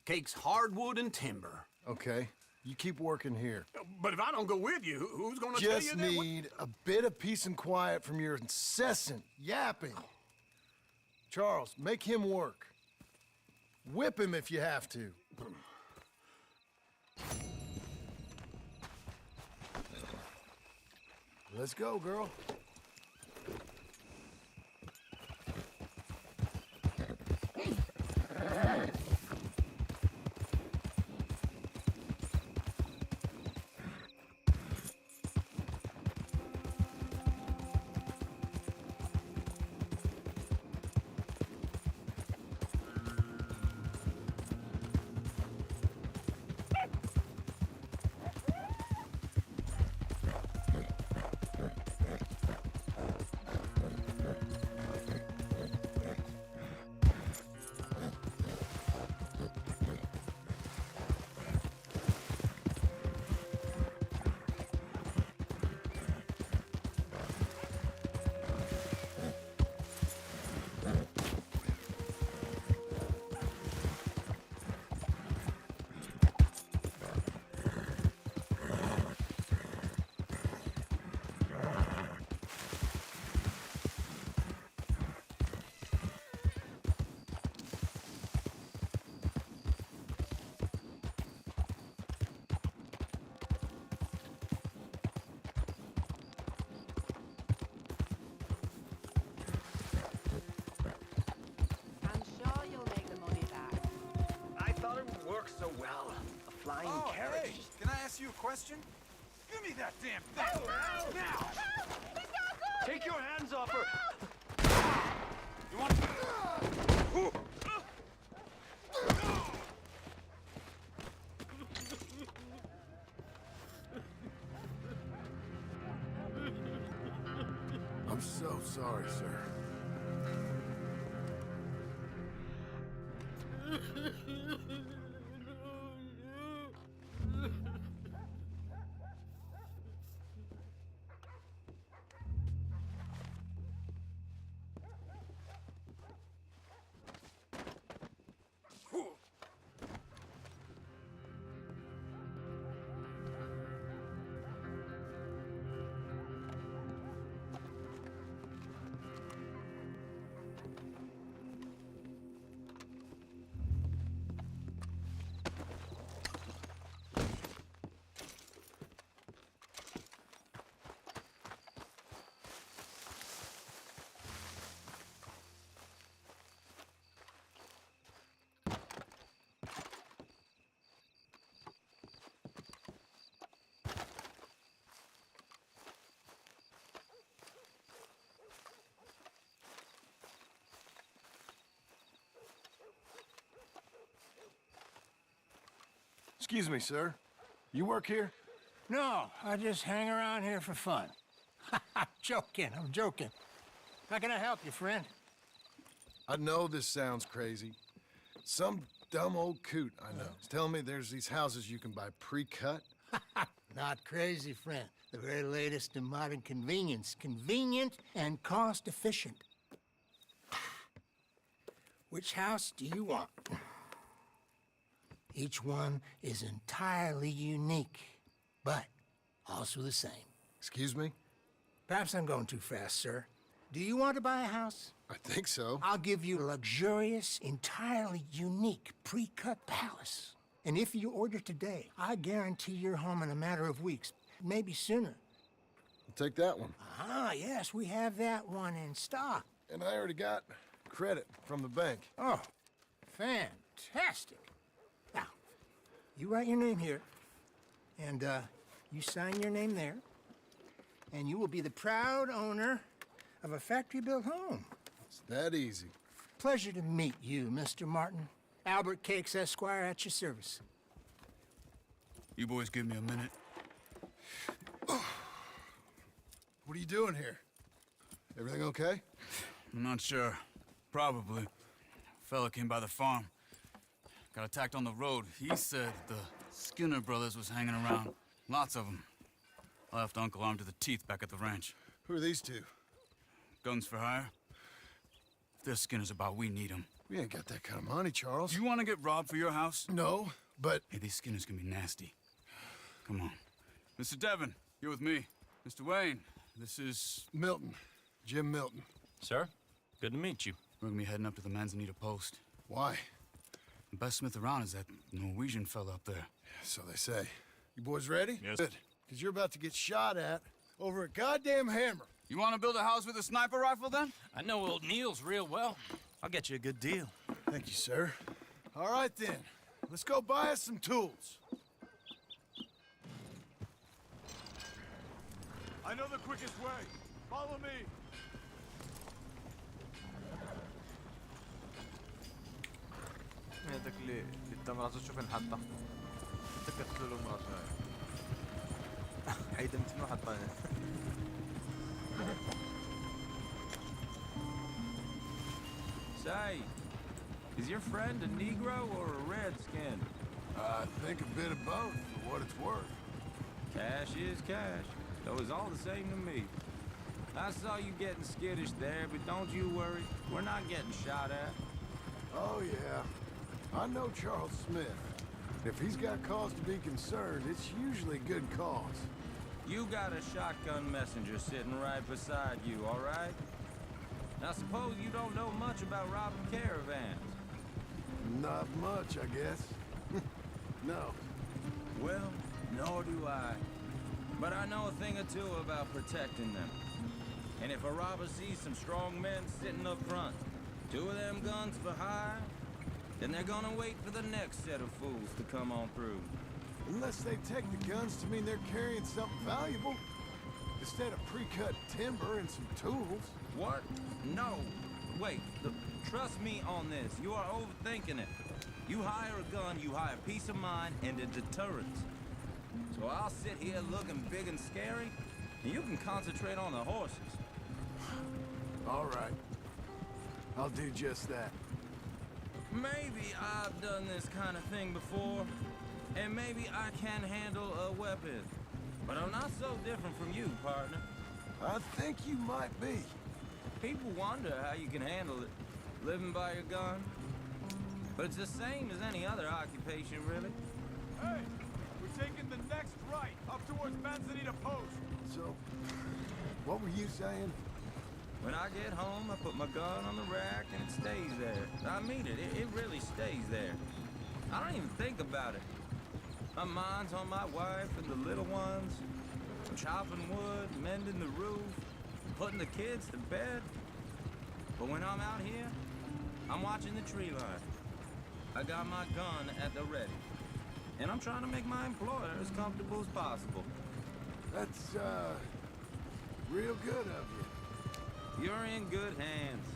Cakes hardwood and timber. Okay. You keep working here. But if I don't go with you, who's gonna tell you Just that? need a bit of peace and quiet from your incessant yapping. Charles, make him work. Whip him if you have to. Let's go, girl. So well, a flying carriage. Hey, can I ask you a question? Give me that damn thing! Now! Take your hands off her! You want... so sorry, sir. Excuse me, sir. You work here? No, I just hang around here for fun. I'm joking. How can I help you, friend? I know this sounds crazy. Some dumb old coot I know is telling me there's these houses you can buy pre-cut. Not crazy, friend. The very latest in modern convenience. Convenient and cost-efficient. Which house do you want? Each one is entirely unique, but also the same. Excuse me? Perhaps I'm going too fast, sir. Do you want to buy a house? I think so. I'll give you a luxurious, entirely unique pre-cut palace. And if you order today, I guarantee you're home in a matter of weeks, maybe sooner. I'll take that one. Ah, yes, we have that one in stock. And I already got credit from the bank. Oh, fantastic. Now, you write your name here, and you sign your name there, and you will be the proud owner of a factory-built home. It's that easy. Pleasure to meet you, Mr. Martin. Albert Cakes, Esquire, at your service. You boys give me a minute. What are you doing here? Everything okay? I'm not sure. Probably. Fella came by the farm. Got attacked on the road. He said the Skinner brothers was hanging around. Lots of them. I left Uncle armed to the teeth back at the ranch. Who are these two? Guns for hire. If they're Skinner's about, we need them. We ain't got that kind of money, Charles. You want to get robbed for your house? No, but... Hey, these Skinners can be nasty. Come on. Mr. Devon, you're with me. Mr. Wayne, this is... Milton. Jim Milton. Sir, good to meet you. We're gonna be heading up to the Manzanita post. Why? The best smith around is that Norwegian fella up there. So they say. You boys ready? Yes. Good. Because you're about to get shot at over a goddamn hammer. You want to build a house with a sniper rifle, then? I know old Neil's real well. I'll get you a good deal. Thank you, sir. All right, then. Let's go buy us some tools. I know the quickest way. Follow me. هذاك اللي قدام راسو شوف فين حطه انت كتقتلو من راسو حيد متنو حطه هنا Say, is your friend a Negro or a Redskin? I think a bit of both, for what it's worth. Cash is cash, so it's all the same to me. I saw you getting skittish there, but don't you worry. We're not getting shot at. Oh, yeah. I know Charles Smith. If he's got cause to be concerned, it's usually good cause. You got a shotgun messenger sitting right beside you, all right? Now, suppose you don't know much about robbing caravans. Not much, I guess. No. Well, nor do I. But I know a thing or two about protecting them. And if a robber sees some strong men sitting up front, 2 of them guns for hire, then they're gonna wait for the next set of fools to come on through. Unless they take the guns to mean they're carrying something valuable. Instead of pre-cut timber and some tools. What? No. Wait, trust me on this. You are overthinking it. You hire a gun, you hire peace of mind and a deterrent. So I'll sit here looking big and scary, and you can concentrate on the horses. All right. I'll do just that. Maybe I've done this kind of thing before, and maybe I can handle a weapon. But I'm not so different from you, partner. I think you might be. People wonder how you can handle it, living by your gun. But it's the same as any other occupation, really. Hey, we're taking the next right, up towards Manzanita Post. So, what were you saying? When I get home, I put my gun on the rack and it stays there. I mean it, it really stays there. I don't even think about it. My mind's on my wife and the little ones. I'm chopping wood, mending the roof, putting the kids to bed. But when I'm out here, I'm watching the tree line. I got my gun at the ready. And I'm trying to make my employer as comfortable as possible. That's, real good of you. You're in good hands.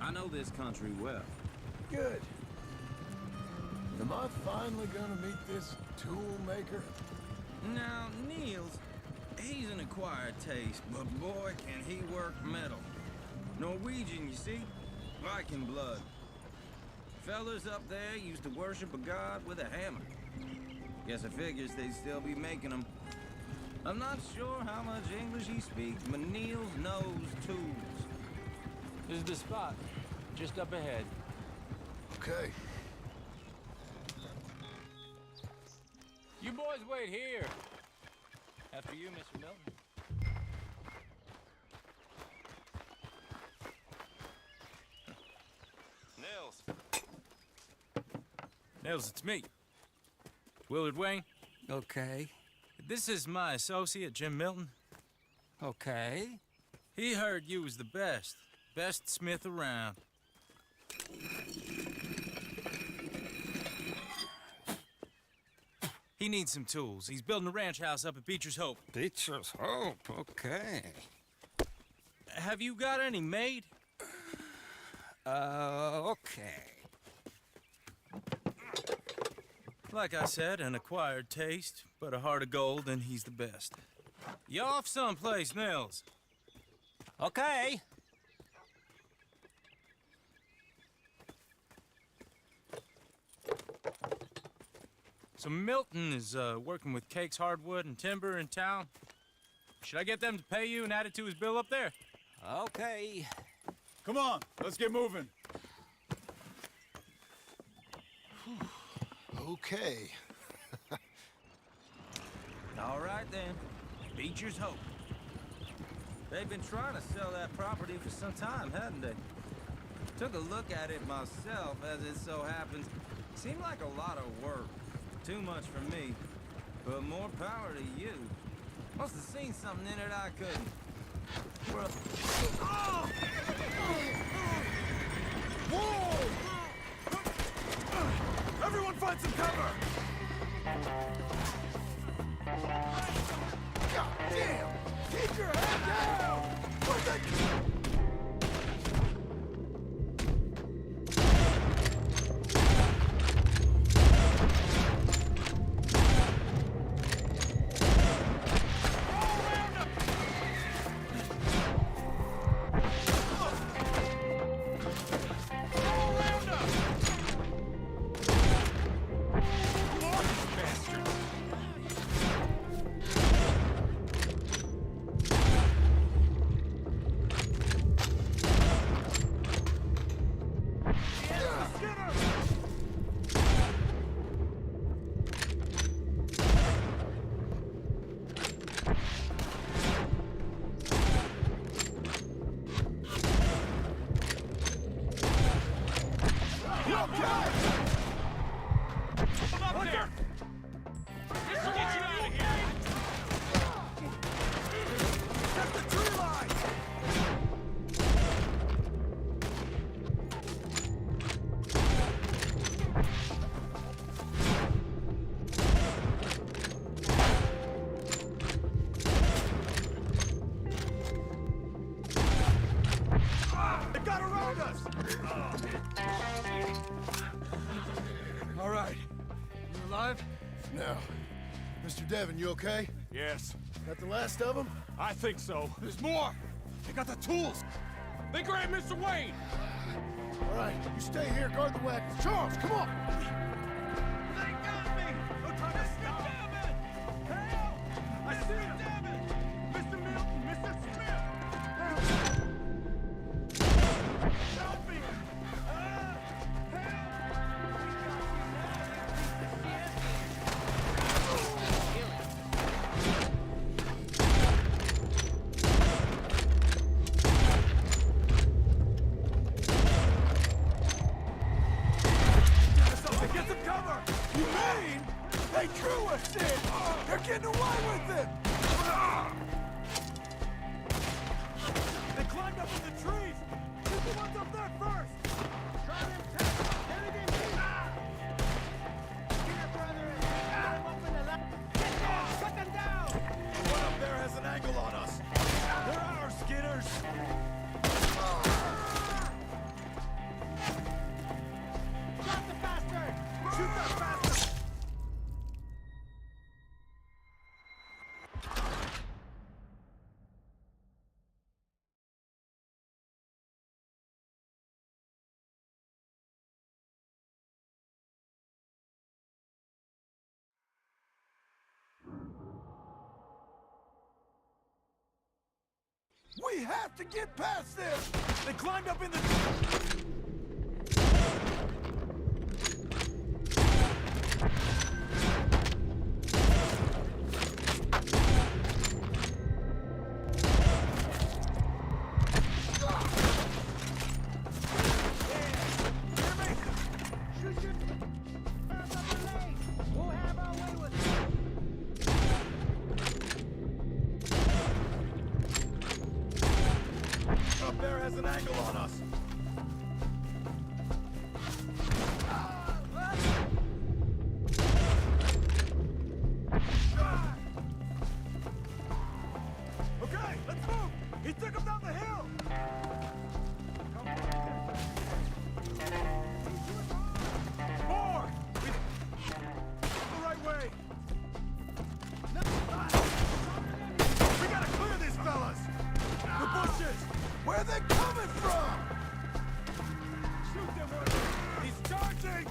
I know this country well. Good. Am I finally gonna meet this tool maker? Now, Niels, he's an acquired taste, but boy, can he work metal. Norwegian, you see? Viking blood. Fellas up there used to worship a god with a hammer. Guess I figures they'd still be making them. I'm not sure how much English he speaks, but Niels knows tools. This is the spot, just up ahead. Okay. You boys wait here. After you, Mr. Milton. Nils, it's me. Willard Wayne. Okay. This is my associate, Jim Milton. Okay. He heard you was the best smith around. He needs some tools. He's building a ranch house up at Beecher's Hope. Beecher's Hope, okay. Have you got any made? Okay. Like I said, an acquired taste, but a heart of gold, and he's the best. You off someplace, Nils? Okay. So Milton is working with Cake's Hardwood and Timber in town. Should I get them to pay you and add it to his bill up there? Okay. Come on, let's get moving. Okay. All right then, Beecher's Hope. They've been trying to sell that property for some time, hadn't they? Took a look at it myself, as it so happens. Seemed like a lot of work. Too much for me. But more power to you. Must have seen something in it I couldn't. Well, Whoa! Everyone find some cover! God damn! Keep your head down! Where's that... All right. You alive? No. Mr. Devon, you okay? Yes. That the last of them? I think so. There's more! They got the tools. They grabbed Mr. Wayne. All right, you stay here, guard the wagons. Charles, come on! They got me! Don't try to stop me! Help! I see him! Damn it! Mr. Milton! Mr. Smith! Help me! Get some cover! You mean they drew us in? They're getting away with it! They climbed up in the trees! Shoot the ones up there first! Try them tanks! Get it in here! Here, brother! Get them up in the left! Get them! Cut them down! The one up there has an angle on us. They're our skinners. Shot the bastard! Shoot that bastard! We have to get past this! They climbed up in the... Up there has an angle on us. Okay, let's move! He took him down the hill! More! The right way! We gotta clear these fellas! The bushes! Where are they coming from? Shoot them one! He's charging!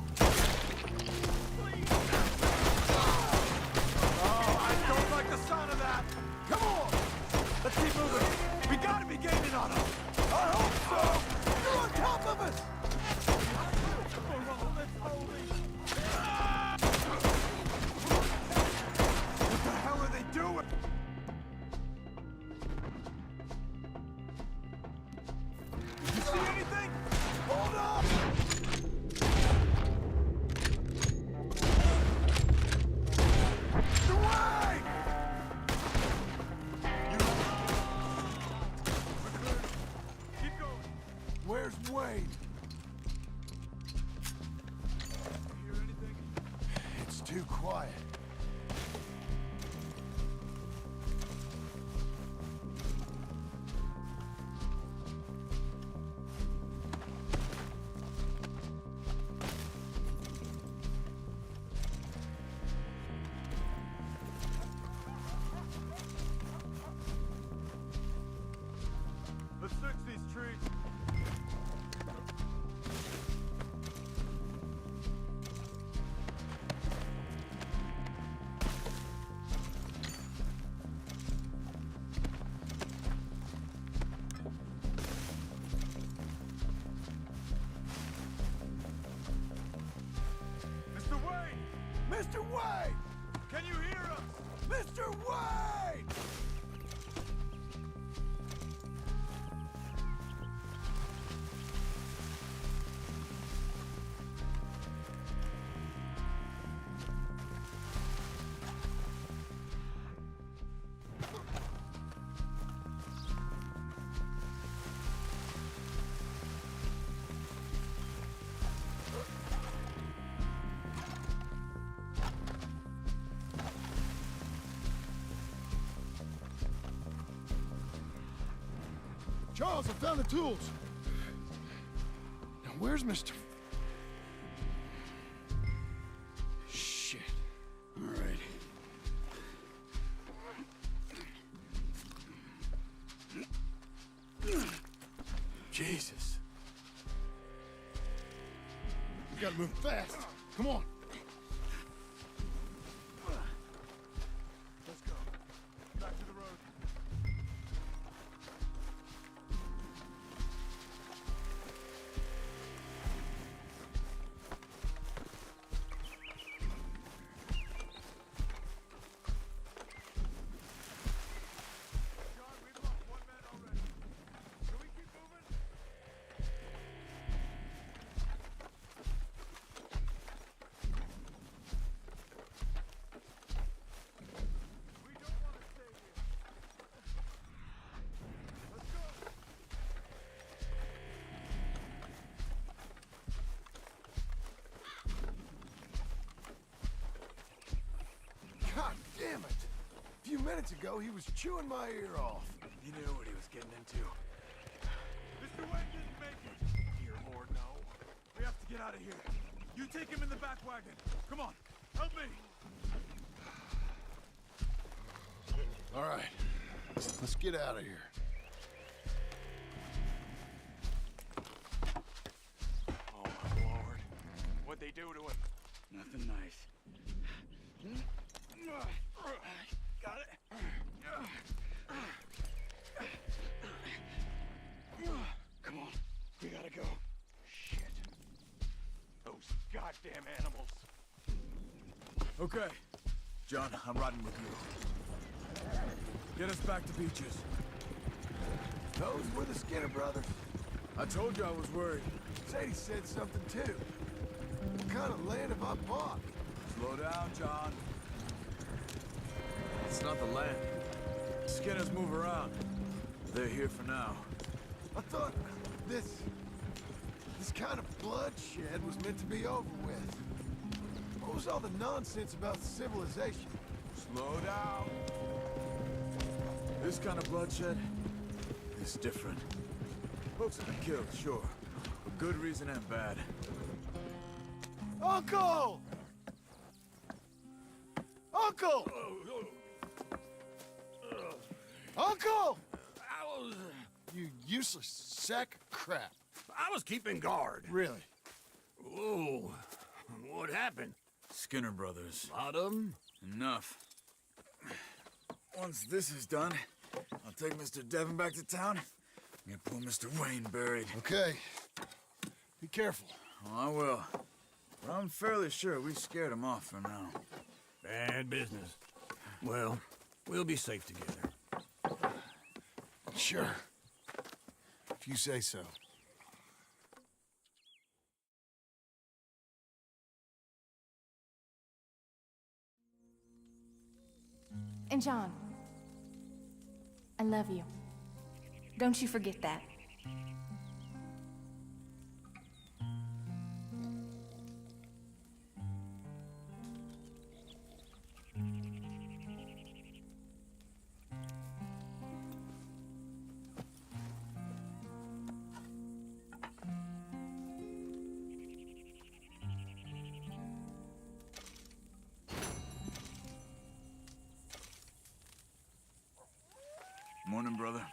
Oh, I don't like the sound of that. Come on! Let's keep moving. We gotta be gaining on them. I hope so! You're on top of us! What the hell are they doing? You see anything? Hold up! The way! Keep going. Where's Wayne? Hear anything? It's too quiet. Let's search these trees. Mr. Wayne! Mr. Wayne! Can you hear us? Mr. Wayne! Charles, I found the tools. Now, where's Mr. Shit. All right. gotta move fast. Come on. Let's go. Back to the road. John, we've lost one man already. Can we keep moving? We don't want to stay here. Let's go. God damn it! A few minutes ago, he was chewing my ear off. He knew what he was getting into. Mr. Wayne didn't make it. Dear Lord, no. We have to get out of here. You take him in the back wagon. Come on, help me. All right, let's get out of here. Oh, my Lord. What'd they do to him? Nothing nice. Got it. Come on, we gotta go. Shit. Those goddamn animals. Okay. John, I'm riding with you. Get us back to Beaches. Those were the Skinner brothers. I told you I was worried. Sadie said something too. What kind of land have I bought? Slow down, John. It's not the land. Skinners move around. They're here for now. I thought this kind of bloodshed was meant to be over with. What was all the nonsense about civilization? Slow down. This kind of bloodshed is different. Folks have been killed, sure. For good reason and bad. Uncle! Uncle! Uncle! You useless sack of crap. I was keeping guard. Really? Whoa. What happened? Skinner brothers. Lot of them? Enough. Once this is done, I'll take Mr. Devon back to town and get poor Mr. Wayne buried. Okay. Be careful. Oh, I will. But I'm fairly sure we scared him off for now. Bad business. Well, we'll be safe together. Sure. If you say so. And John, I love you. Don't you forget that. Morning, brother.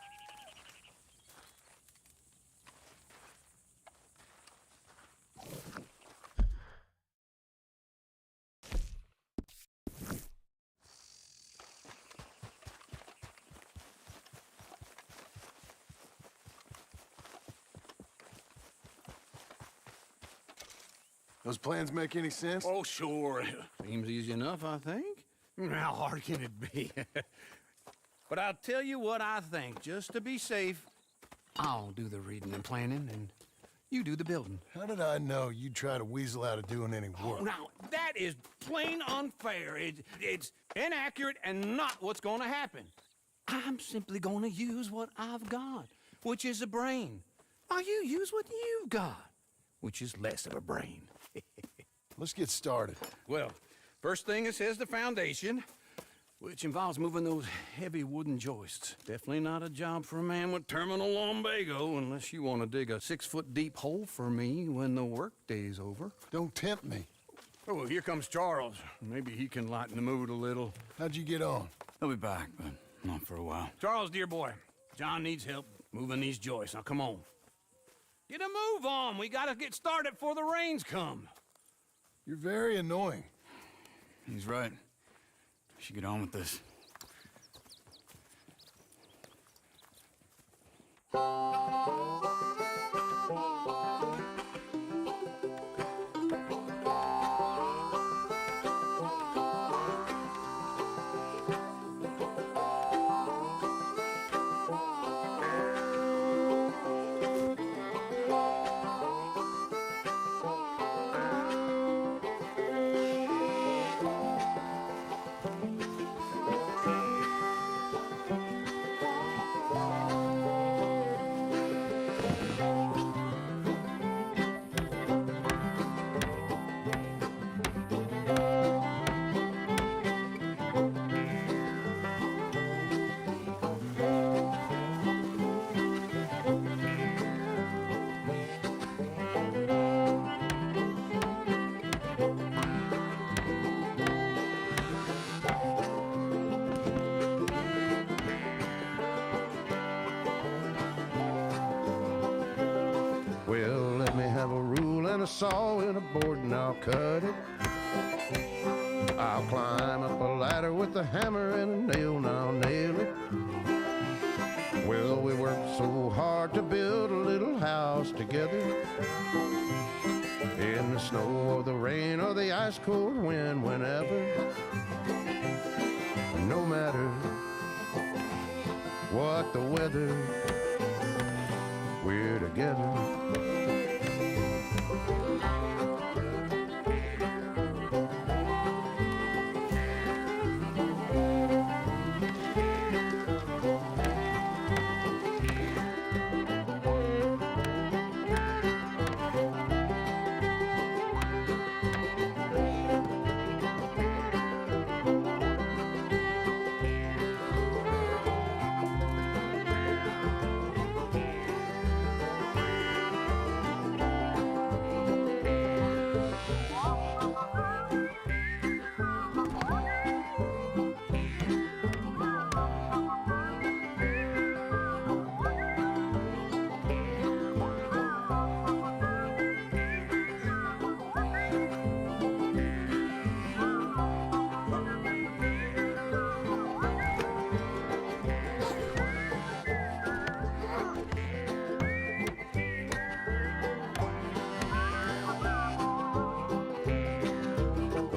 Those plans make any sense? Oh, sure. Seems easy enough, I think. How hard can it be? But I'll tell you what I think. Just to be safe, I'll do the reading and planning, and you do the building. How did I know you'd try to weasel out of doing any work? Oh, now, that is plain unfair. It's inaccurate and not what's going to happen. I'm simply going to use what I've got, which is a brain. While you use what you've got, which is less of a brain. Let's get started. Well, first thing it says the foundation, which involves moving those heavy wooden joists. Definitely not a job for a man with terminal lumbago, unless you want to dig a 6-foot deep hole for me when the workday's over. Don't tempt me. Oh, well, here comes Charles. Maybe he can lighten the mood a little. How'd you get on? He'll be back, but not for a while. Charles, dear boy, John needs help moving these joists. Now, come on. Get a move on. We gotta get started before the rains come. You're very annoying. He's right. We should get on with this. Well, let me have a rule and a saw and a board and I'll cut it. I'll climb up a ladder with a hammer and a nail and I'll nail it. Well, we worked so hard to build a little house together. In the snow or the rain or the ice cold wind, whenever. No matter what the weather, we're together.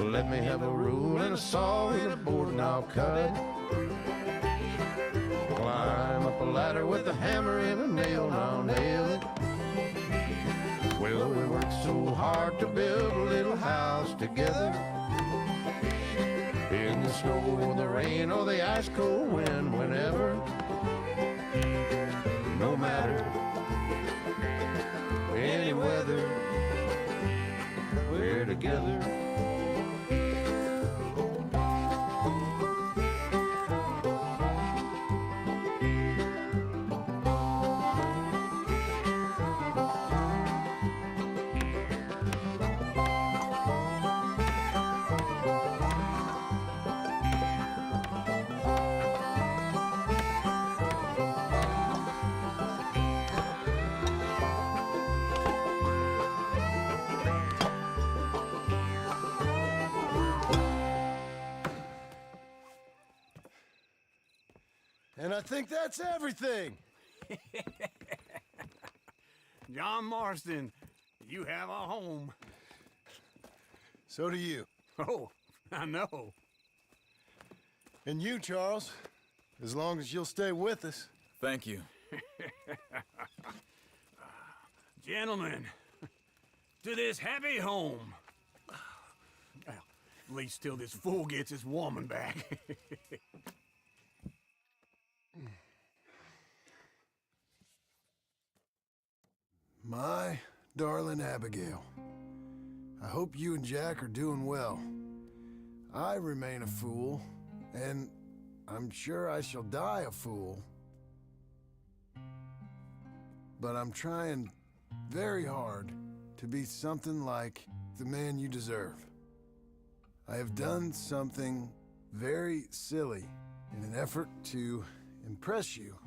Let me have a rule and a saw and a board and I'll cut it. Climb up a ladder with a hammer and a nail and I'll nail it. Well, we worked so hard to build a little house together. In the snow or the rain or the ice cold wind, whenever. No matter any weather, we're together. And I think that's everything. John Marston, you have a home. So do you. Oh, I know. And you, Charles, as long as you'll stay with us. Thank you. Gentlemen, to this happy home. Well, at least till this fool gets his woman back. My darling Abigail, I hope you and Jack are doing well. I remain a fool, and I'm sure I shall die a fool. But I'm trying very hard to be something like the man you deserve. I have done something very silly in an effort to impress you.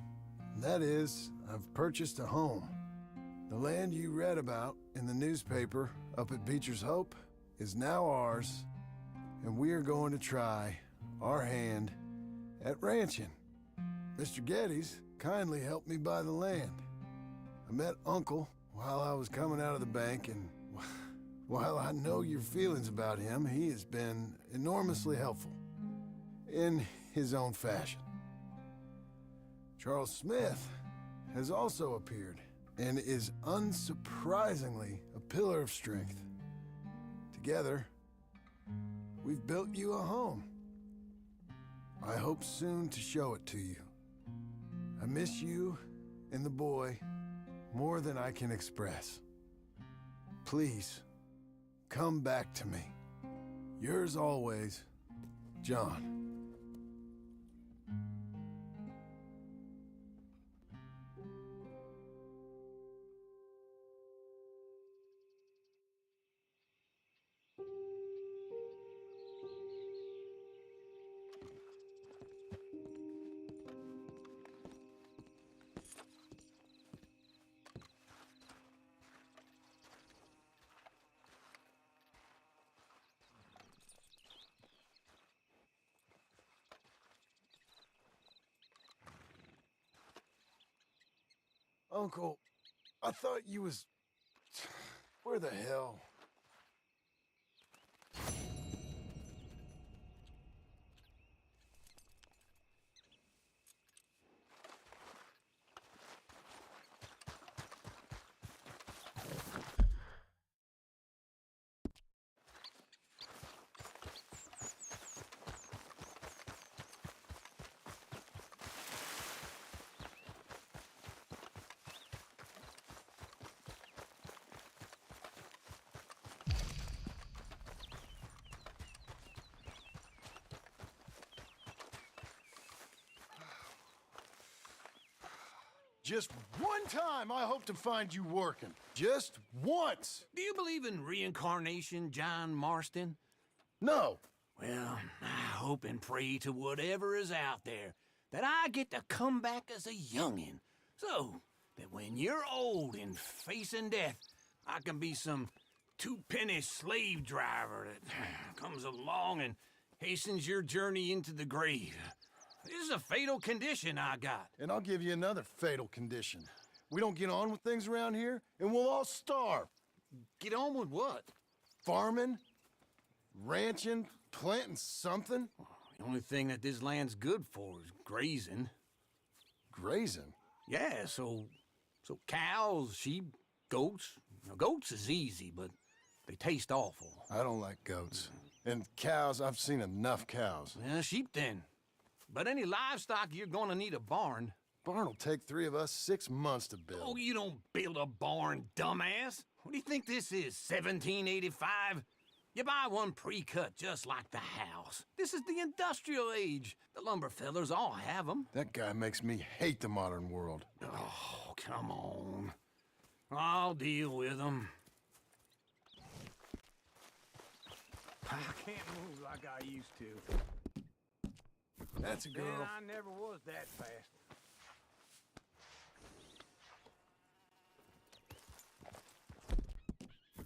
And that is, I've purchased a home. The land you read about in the newspaper up at Beecher's Hope is now ours, and we are going to try our hand at ranching. Mr. Geddes kindly helped me buy the land. I met Uncle while I was coming out of the bank, and while I know your feelings about him, he has been enormously helpful in his own fashion. Charles Smith has also appeared and is unsurprisingly a pillar of strength. Together, we've built you a home. I hope soon to show it to you. I miss you and the boy more than I can express. Please, come back to me. Yours always, John. Uncle, I thought you was... Where the hell? Just one time I hope to find you working. Just once. Do you believe in reincarnation, John Marston? No. Well, I hope and pray to whatever is out there that I get to come back as a youngin', so that when you're old and facing death, I can be some two-penny slave driver that comes along and hastens your journey into the grave. This is a fatal condition I got. And I'll give you another fatal condition. We don't get on with things around here, and we'll all starve. Get on with what? Farming, ranching, planting something. The only thing that this land's good for is grazing. Grazing? Yeah, so cows, sheep, goats. Now, goats is easy, but they taste awful. I don't like goats. And cows, I've seen enough cows. Yeah, sheep then. But any livestock, you're gonna need a barn. Barn will take 3 of us 6 months to build. Oh, you don't build a barn, dumbass. What do you think this is, 1785? You buy one pre-cut just like the house. This is the industrial age. The lumber fellers all have them. That guy makes me hate the modern world. Oh, come on. I'll deal with them. I can't move like I used to. That's a girl. Man, I never was that fast.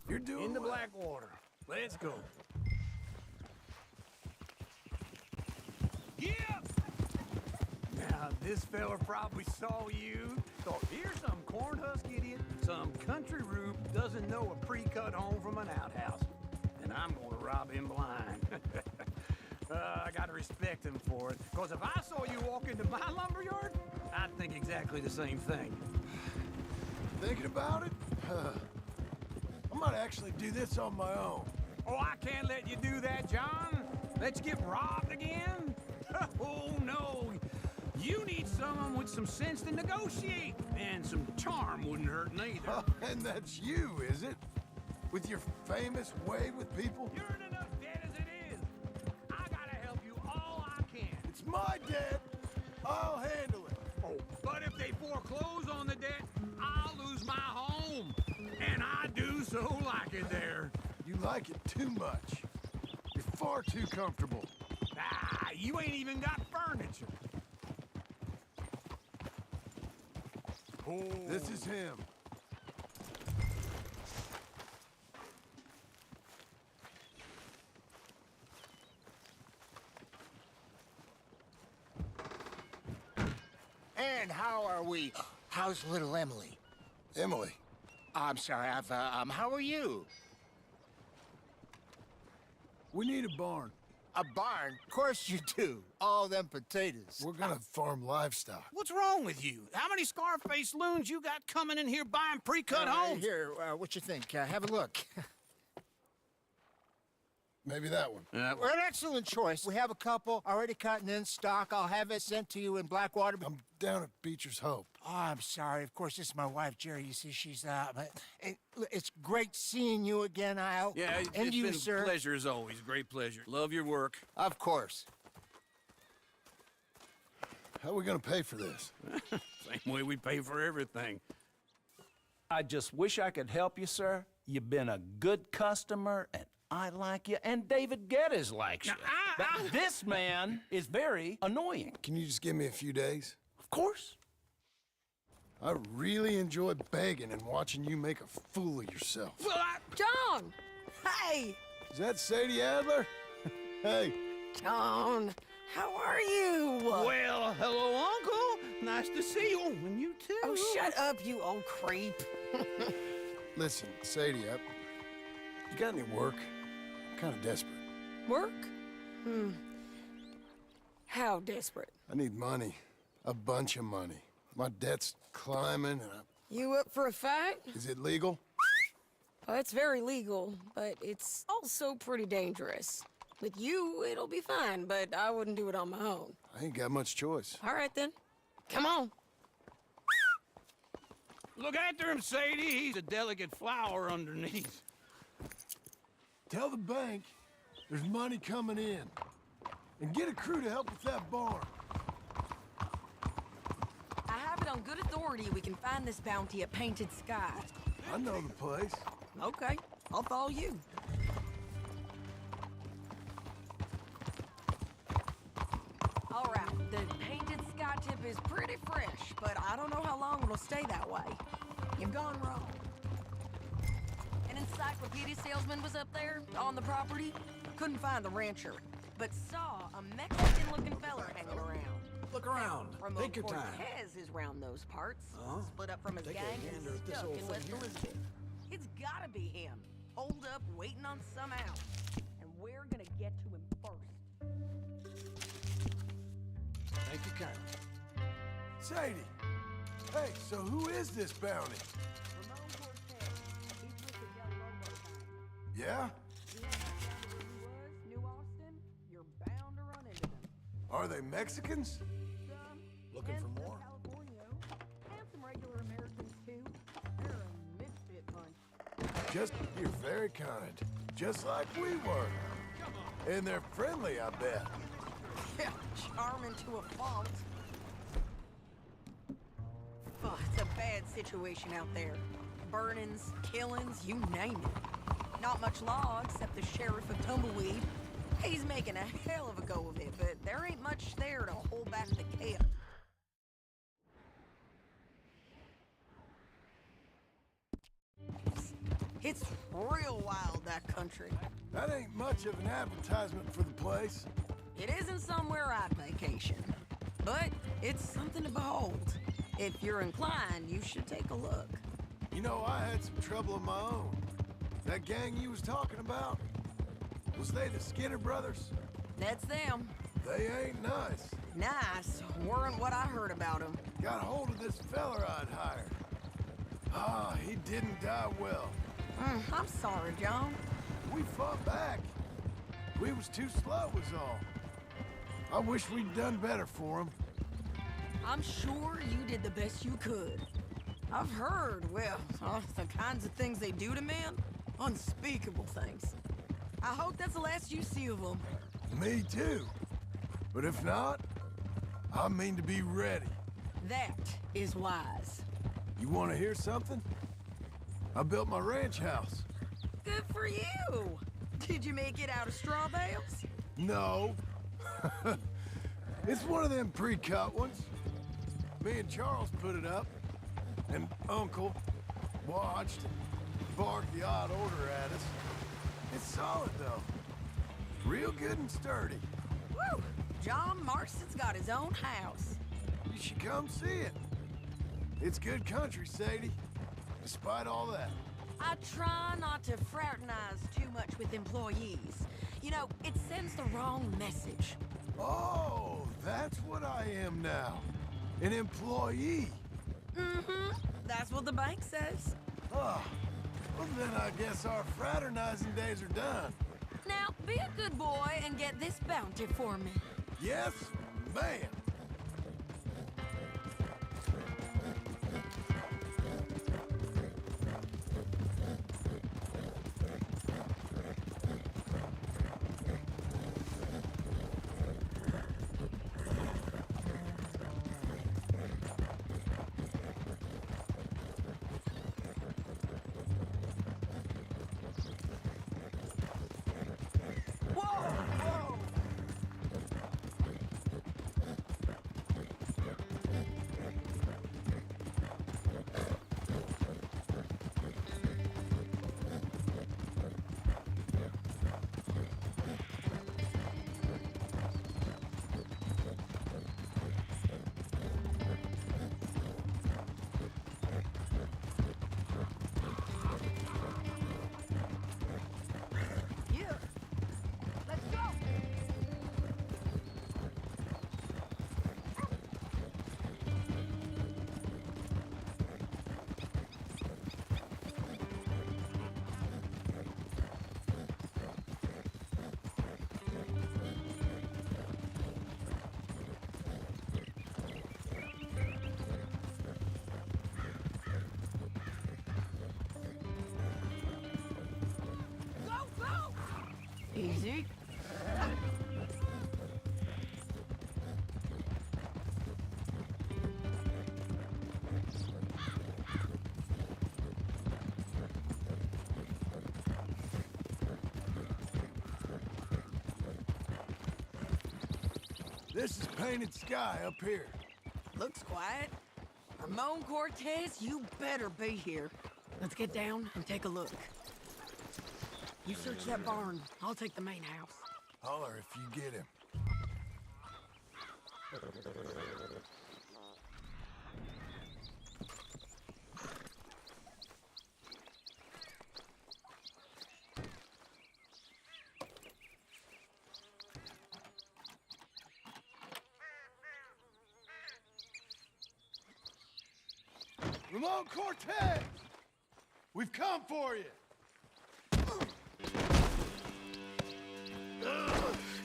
You're doing In the well. Blackwater. Let's go. Yeah! Now, this fella probably saw you, thought, here's some corn husk idiot, some country rube doesn't know a pre-cut home from an outhouse. And I'm gonna rob him blind. I gotta respect him for it, because if I saw you walk into my lumberyard, I'd think exactly the same thing. Thinking about it? I might actually do this on my own. Oh, I can't let you do that, John. Let you get robbed again? Oh, no. You need someone with some sense to negotiate, and some charm wouldn't hurt neither. And that's you, is it? With your famous way with people? You're in enough debt as it is. I gotta help you all I can. It's my debt. I'll handle it. Oh, but if they foreclose on the debt, I'll lose my home. And I do so like it there. You like it too much. You're far too comfortable. Ah, you ain't even got furniture. Oh. This is him. And how are we? How's little Emily? Emily? I'm sorry, how are you? We need a barn. A barn? Of course you do. All them potatoes. We're gonna farm livestock. What's wrong with you? How many Scarface loons you got coming in here buying pre-cut homes? Here, what you think? Have a look. Maybe that one. Well, an excellent choice. We have a couple already cut and in stock. I'll have it sent to you in Blackwater. I'm down at Beecher's Hope. Oh, I'm sorry. Of course, this is my wife, Jerry. You see, she's but it's great seeing you again, Al. Yeah, and it's you, been sir. a pleasure as always. Great pleasure. Love your work. Of course. How are we gonna pay for this? Same way we pay for everything. I just wish I could help you, sir. You've been a good customer, and I like you, and David Geddes likes you. But this man is very annoying. Can you just give me a few days? Of course. I really enjoy begging and watching you make a fool of yourself. Well, John! Hey! Is that Sadie Adler? Hey. John, how are you? Well, hello, Uncle. Nice to see you. And you too. Oh, shut up, you old creep. Listen, Sadie, you got any work? I'm kind of desperate. Work? How desperate? I need money. A bunch of money. My debt's climbing and You up for a fight? Is it legal? Oh, it's very legal, but it's also pretty dangerous. With you, it'll be fine, but I wouldn't do it on my own. I ain't got much choice. All right, then. Come on. Look after him, Sadie. He's a delicate flower underneath. Tell the bank there's money coming in. And get a crew to help with that barn. I have it on good authority we can find this bounty at Painted Sky. I know the place. Okay, I'll follow you. All right, the Painted Sky tip is pretty fresh, but I don't know how long it'll stay that way. You've gone wrong. An encyclopedia salesman was up there on the property. Couldn't find the rancher, but saw a Mexican-looking feller hanging around. Look around. Ramon Take your time. Cortez is round those parts. Huh? Split up from his Take a gang gander and at this stuck old in thing West here. Elizabeth. It's gotta be him. Hold up, waiting on some out. And we're gonna get to him first. Thank you kindly. Sadie! Hey, so who is this bounty? Ramon Cortez. He's with the Del Lobo gang. Yeah? You know where he was, New Austin? You're bound to run into them. Are they Mexicans? Some. Looking and for some more? California. And some regular Americans, too. They're a misfit bunch. You're very kind. Just like we were. And they're friendly, I bet. Yeah, charming to a fault. Oh, it's a bad situation out there. Burnings, killings, you name it. Not much law except the sheriff of Tumbleweed. He's making a hell of a go of it, but there ain't much there to hold back the chaos. It's real wild, that country. That ain't much of an advertisement for the place. It isn't somewhere I'd vacation, but it's something to behold. If you're inclined, you should take a look. You know, I had some trouble of my own. That gang you was talking about, was they the Skinner brothers? That's them. They ain't nice. Nice weren't what I heard about them. Got hold of this feller I'd hired. Ah, he didn't die well. I'm sorry, John. We fought back. We was too slow was all. I wish we'd done better for him. I'm sure you did the best you could. I've heard, well, the kinds of things they do to men. Unspeakable things. I hope that's the last you see of them. Me too. But if not, I mean to be ready. That is wise. You want to hear something? I built my ranch house. Good for you. Did you make it out of straw bales? No. It's one of them pre-cut ones. Me and Charles put it up, and Uncle watched and barked the odd order at us. It's solid, though. Real good and sturdy. Woo! John Marston's got his own house. You you should come see it. It's good country, Sadie, despite all that. I try not to fraternize too much with employees. You know, it sends the wrong message. Oh, that's what I am now. An employee. Mm-hmm. That's what the bank says. Oh, well then I guess our fraternizing days are done. Now, be a good boy and get this bounty for me. Yes, ma'am. Easy. This is painted sky up here. Looks quiet. Ramon Cortez, you better be here. Let's get down and take a look. You search that barn. I'll take the main house. Holler if you get him. Ramon Cortez! We've come for you!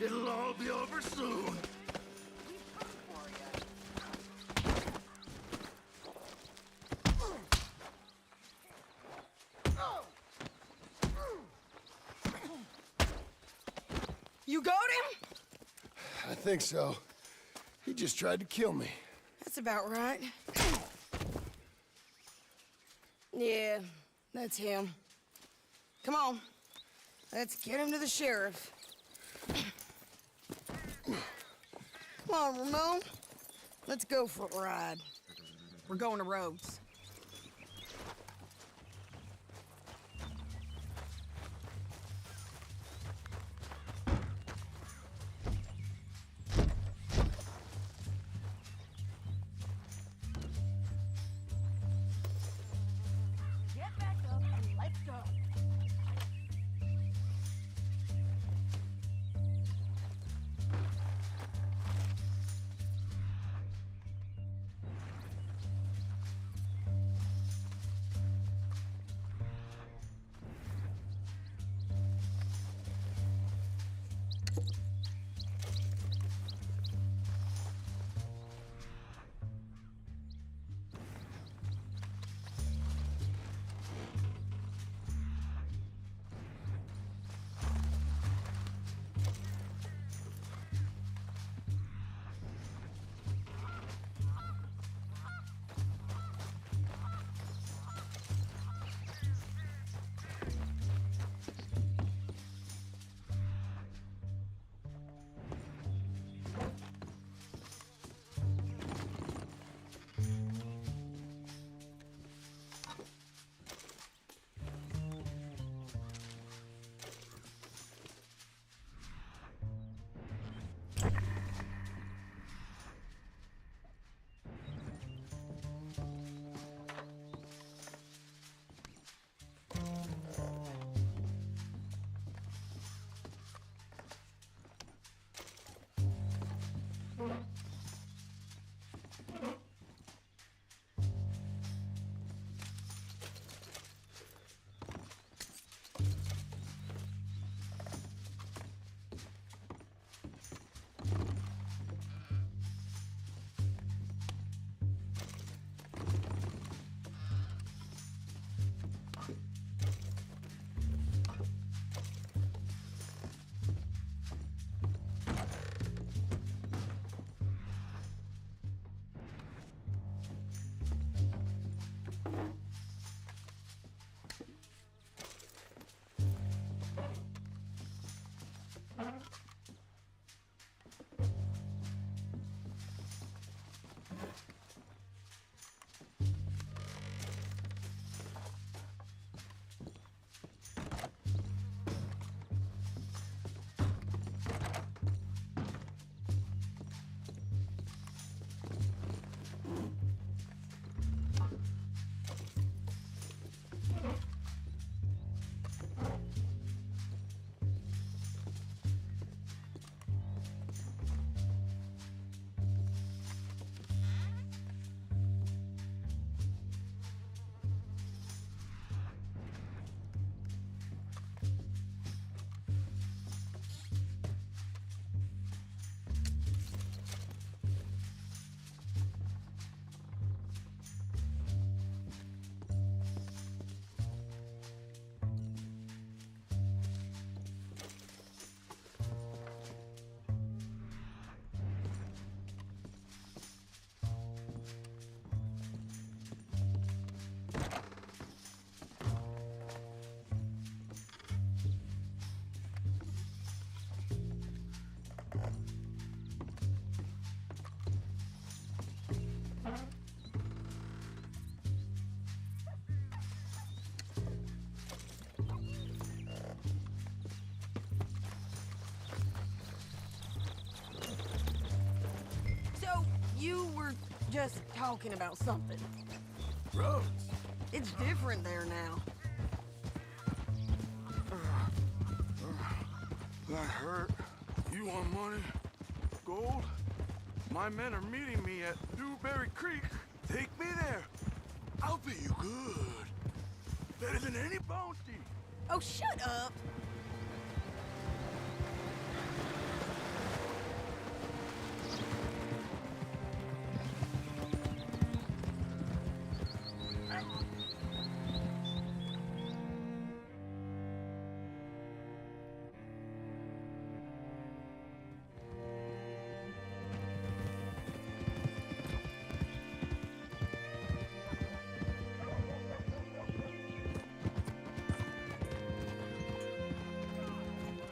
It'll all be over soon. You got him? I think so. He just tried to kill me. That's about right. Yeah, that's him. Come on. Let's get him to the sheriff. Come on, Ramon. Let's go for a ride. We're going to Rhodes. Get back up and let's go. You were just talking about something. Roads. It's different there now. That hurt. You want money? Gold? My men are meeting me at Dewberry Creek. Take me there. I'll pay you good. Better than any bounty. Oh, shut up.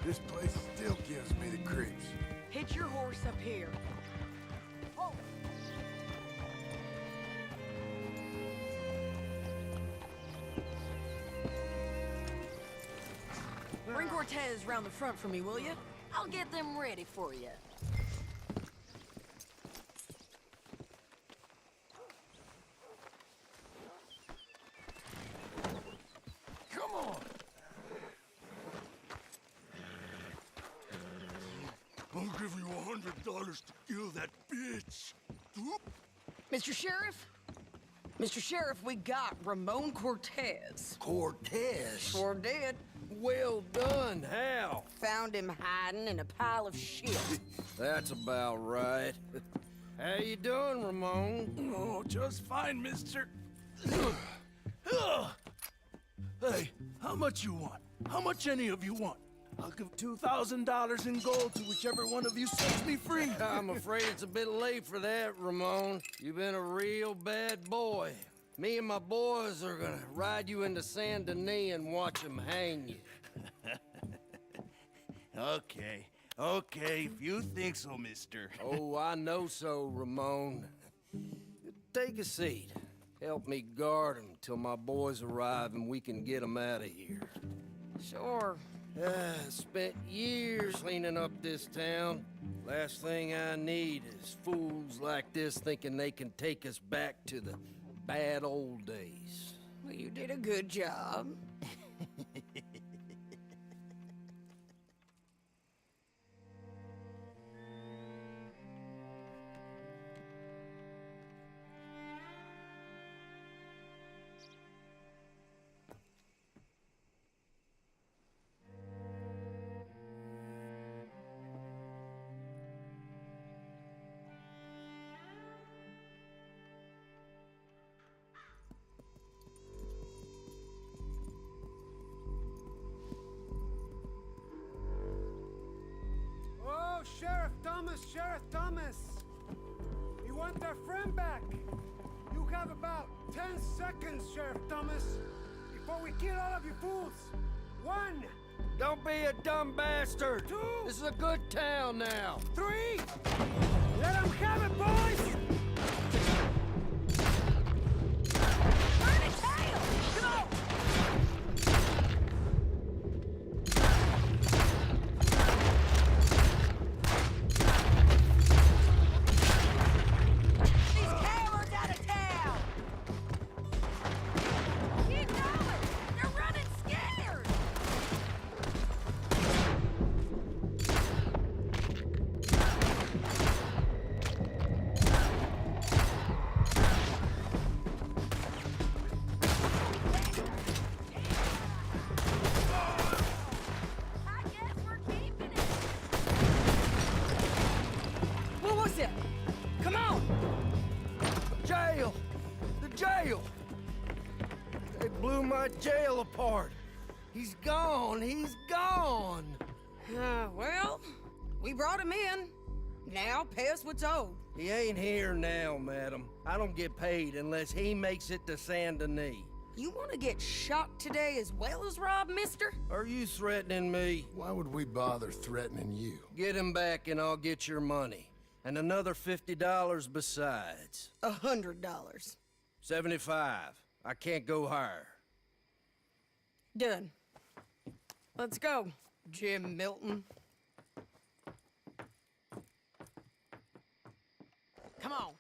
This place still gives me the creeps. Hitch your horse up here. Oh. Bring Cortez round the front for me, will you? I'll get them ready for you. Come on. I'll give you $100 to kill that bitch. Mr. Sheriff? Mr. Sheriff, we got Ramon Cortez. Cortez? Sure did. Well done. How? Found him hiding in a pile of shit. That's about right. How you doing, Ramon? Oh, just fine, mister. Hey, how much you want? How much any of you want? I'll give $2,000 in gold to whichever one of you sets me free. I'm afraid it's a bit late for that, Ramon. You've been a real bad boy. Me and my boys are gonna ride you into Saint Denis and watch them hang you. Okay, if you think so, mister. Oh, I know so, Ramon. Take a seat. Help me guard them till my boys arrive and we can get them out of here. Sure. Spent years cleaning up this town. Last thing I need is fools like this thinking they can take us back to the bad old days. Well, you did a good job. Oh, Sheriff Thomas! You want their friend back? You have about 10 seconds, Sheriff Thomas, before we kill all of you fools. 1. Don't be a dumb bastard! 2. This is a good town now. 3. Let them have it, boys! Burn a tail! Go! These cowards out of town! Keep going! They're running scared! I guess we're keeping it! What was it? Come on! Jail! The jail! They blew my jail apart. He's gone. He's gone. Well, we brought him in. Now pay us what's owed. He ain't here now, madam. I don't get paid unless he makes it to Saint Denis. You want to get shot today as well as Rob, mister? Are you threatening me? Why would we bother threatening you? Get him back and I'll get your money. And another $50 besides. $100. 75. I can't go higher. Done. Let's go, Jim Milton. Come on.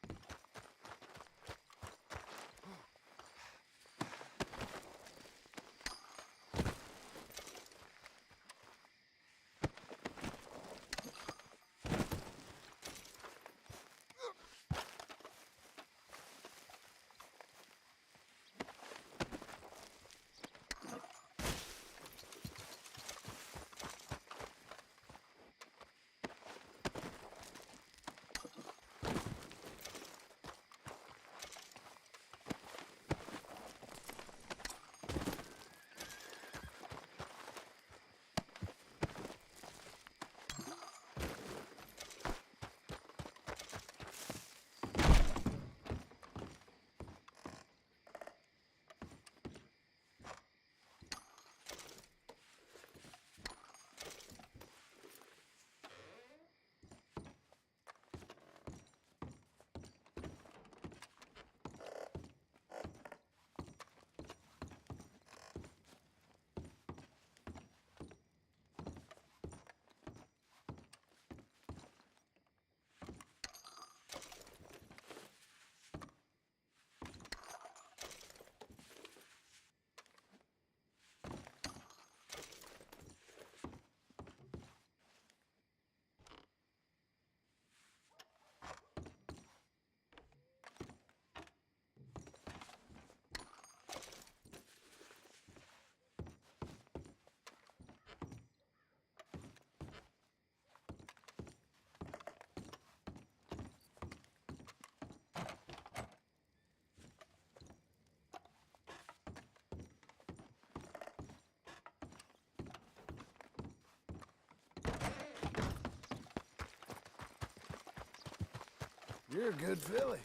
You're a good filly.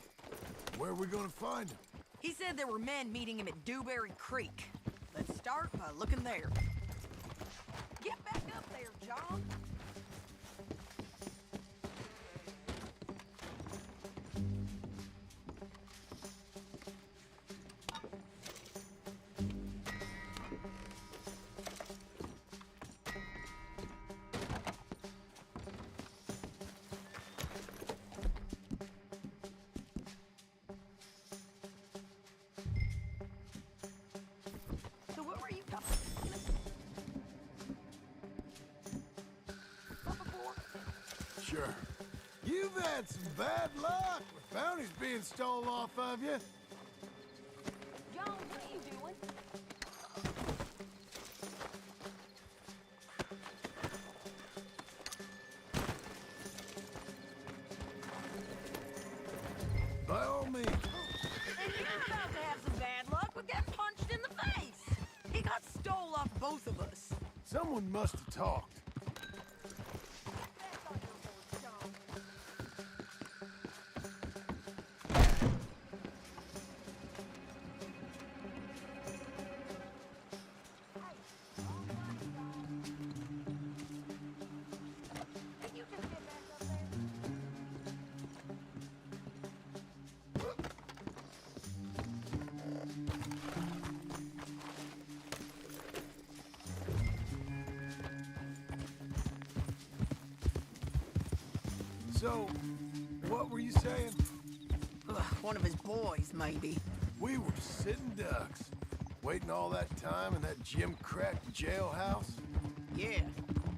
Where are we gonna find him? He said there were men meeting him at Dewberry Creek. Let's start by looking there. Get back up there, John. So what were you talking Sure. You've had some bad luck with bounties being stolen off of you. John, what are you doing? By all means. And you're about to have some bad luck with getting punched in the face. He got stole off both of us. Someone must have talked. So, what were you saying? One of his boys, maybe. We were sitting ducks, waiting all that time in that gym-cracked jailhouse? Yeah.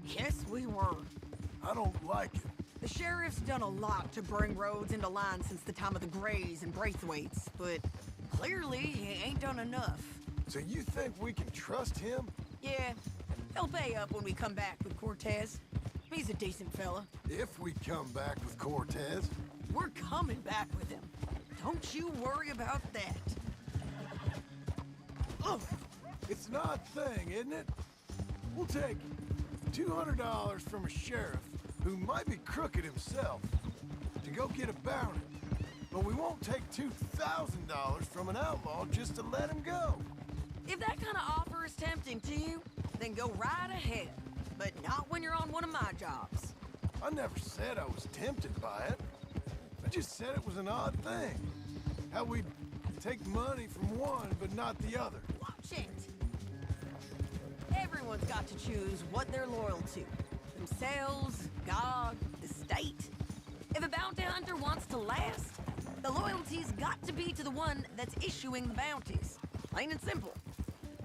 Yes, we were. I don't like it. The sheriff's done a lot to bring roads into line since the time of the Greys and Braithwaites, but clearly he ain't done enough. So you think we can trust him? Yeah. He'll pay up when we come back with Cortez. He's a decent fella. If we come back with Cortez. We're coming back with him. Don't you worry about that. Oh, it's an odd thing, isn't it? We'll take $200 from a sheriff who might be crooked himself to go get a bounty. But we won't take $2,000 from an outlaw just to let him go. If that kind of offer is tempting to you, then go right ahead. But not when you're on one of my jobs. I never said I was tempted by it. I just said it was an odd thing. How we'd take money from one but not the other. Watch it! Everyone's got to choose what they're loyal to. Themselves, God, the state. If a bounty hunter wants to last, the loyalty's got to be to the one that's issuing the bounties. Plain and simple.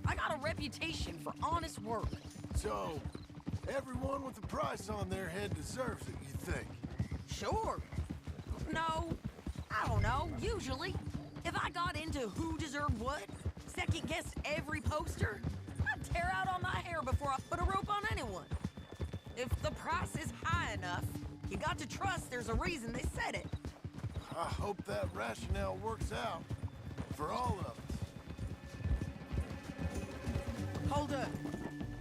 I got a reputation for honest work. So, everyone with a price on their head deserves it, you think? Sure. No, I don't know, usually. If I got into who deserved what, second-guessed every poster, I'd tear out all my hair before I put a rope on anyone. If the price is high enough, you got to trust there's a reason they said it. I hope that rationale works out for all of us. Hold up.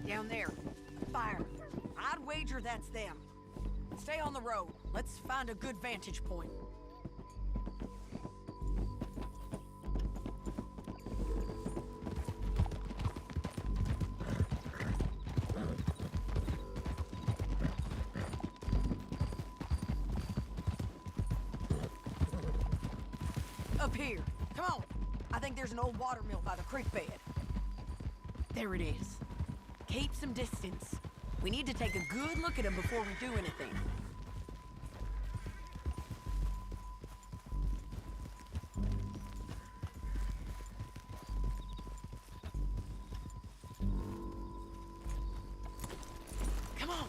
Down there. Fire. I'd wager that's them. Stay on the road. Let's find a good vantage point. Up here. Come on. I think there's an old water mill by the creek bed. There it is. Keep some distance. We need to take a good look at him before we do anything. Come on.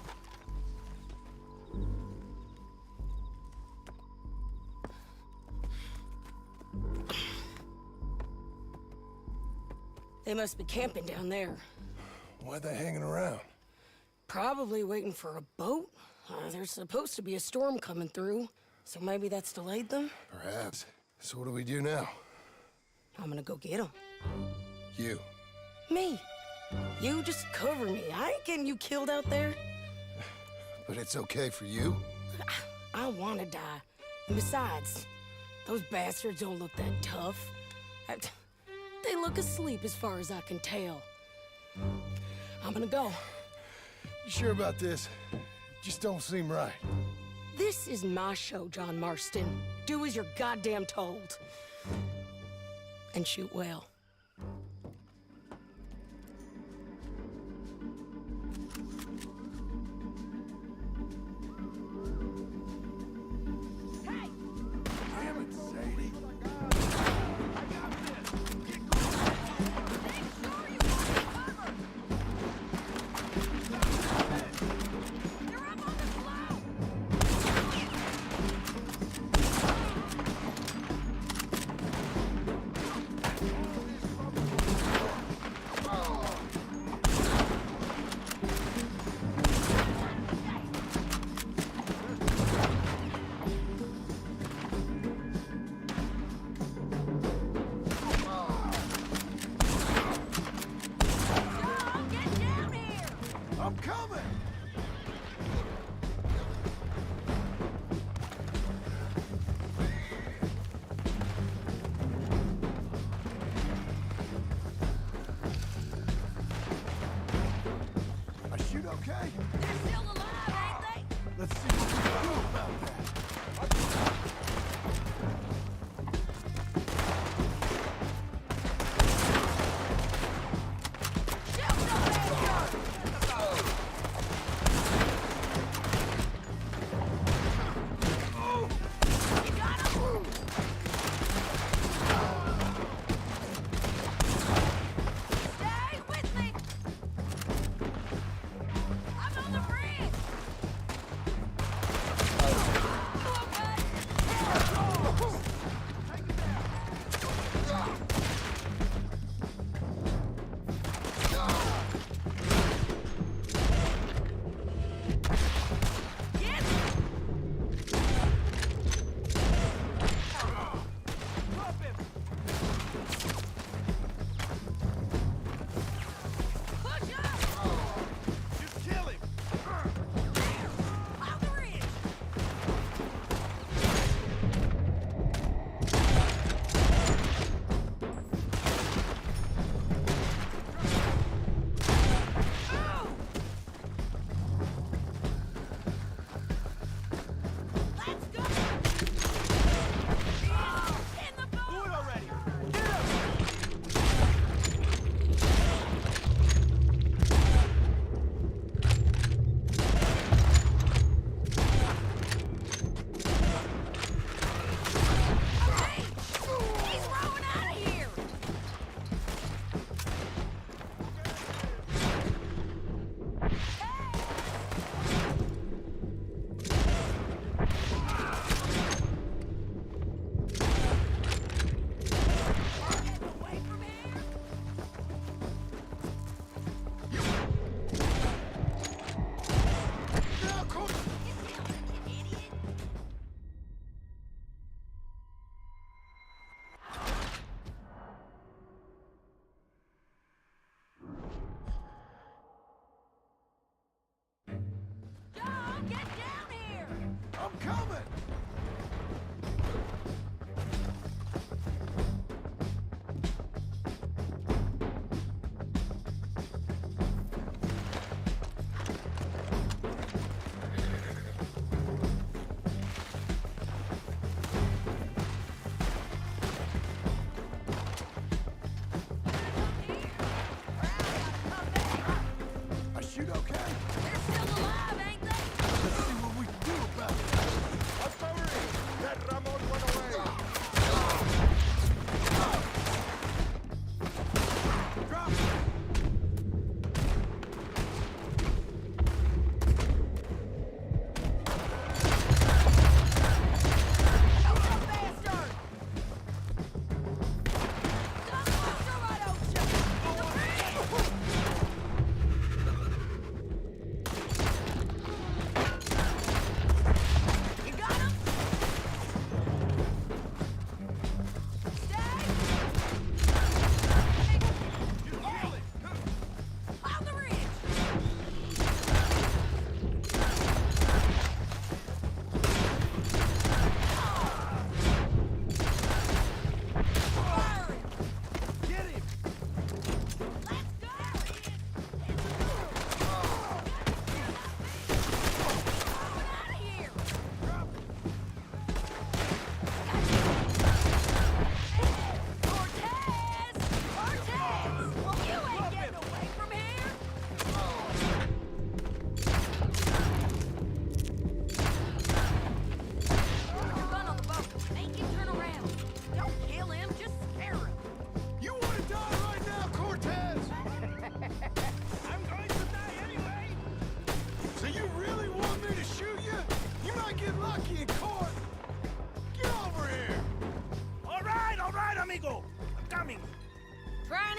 They must be camping down there. Why are they hanging around? Probably waiting for a boat. There's supposed to be a storm coming through, so maybe that's delayed them? Perhaps. So what do we do now? I'm gonna go get them. You. Me. You just cover me. I ain't getting you killed out there. But it's okay for you? I wanna die. And besides, those bastards don't look that tough. They look asleep as far as I can tell. I'm gonna go. You sure about this? Just don't seem right. This is my show, John Marston. Do as you're goddamn told. And shoot well. Damn it, Sadie.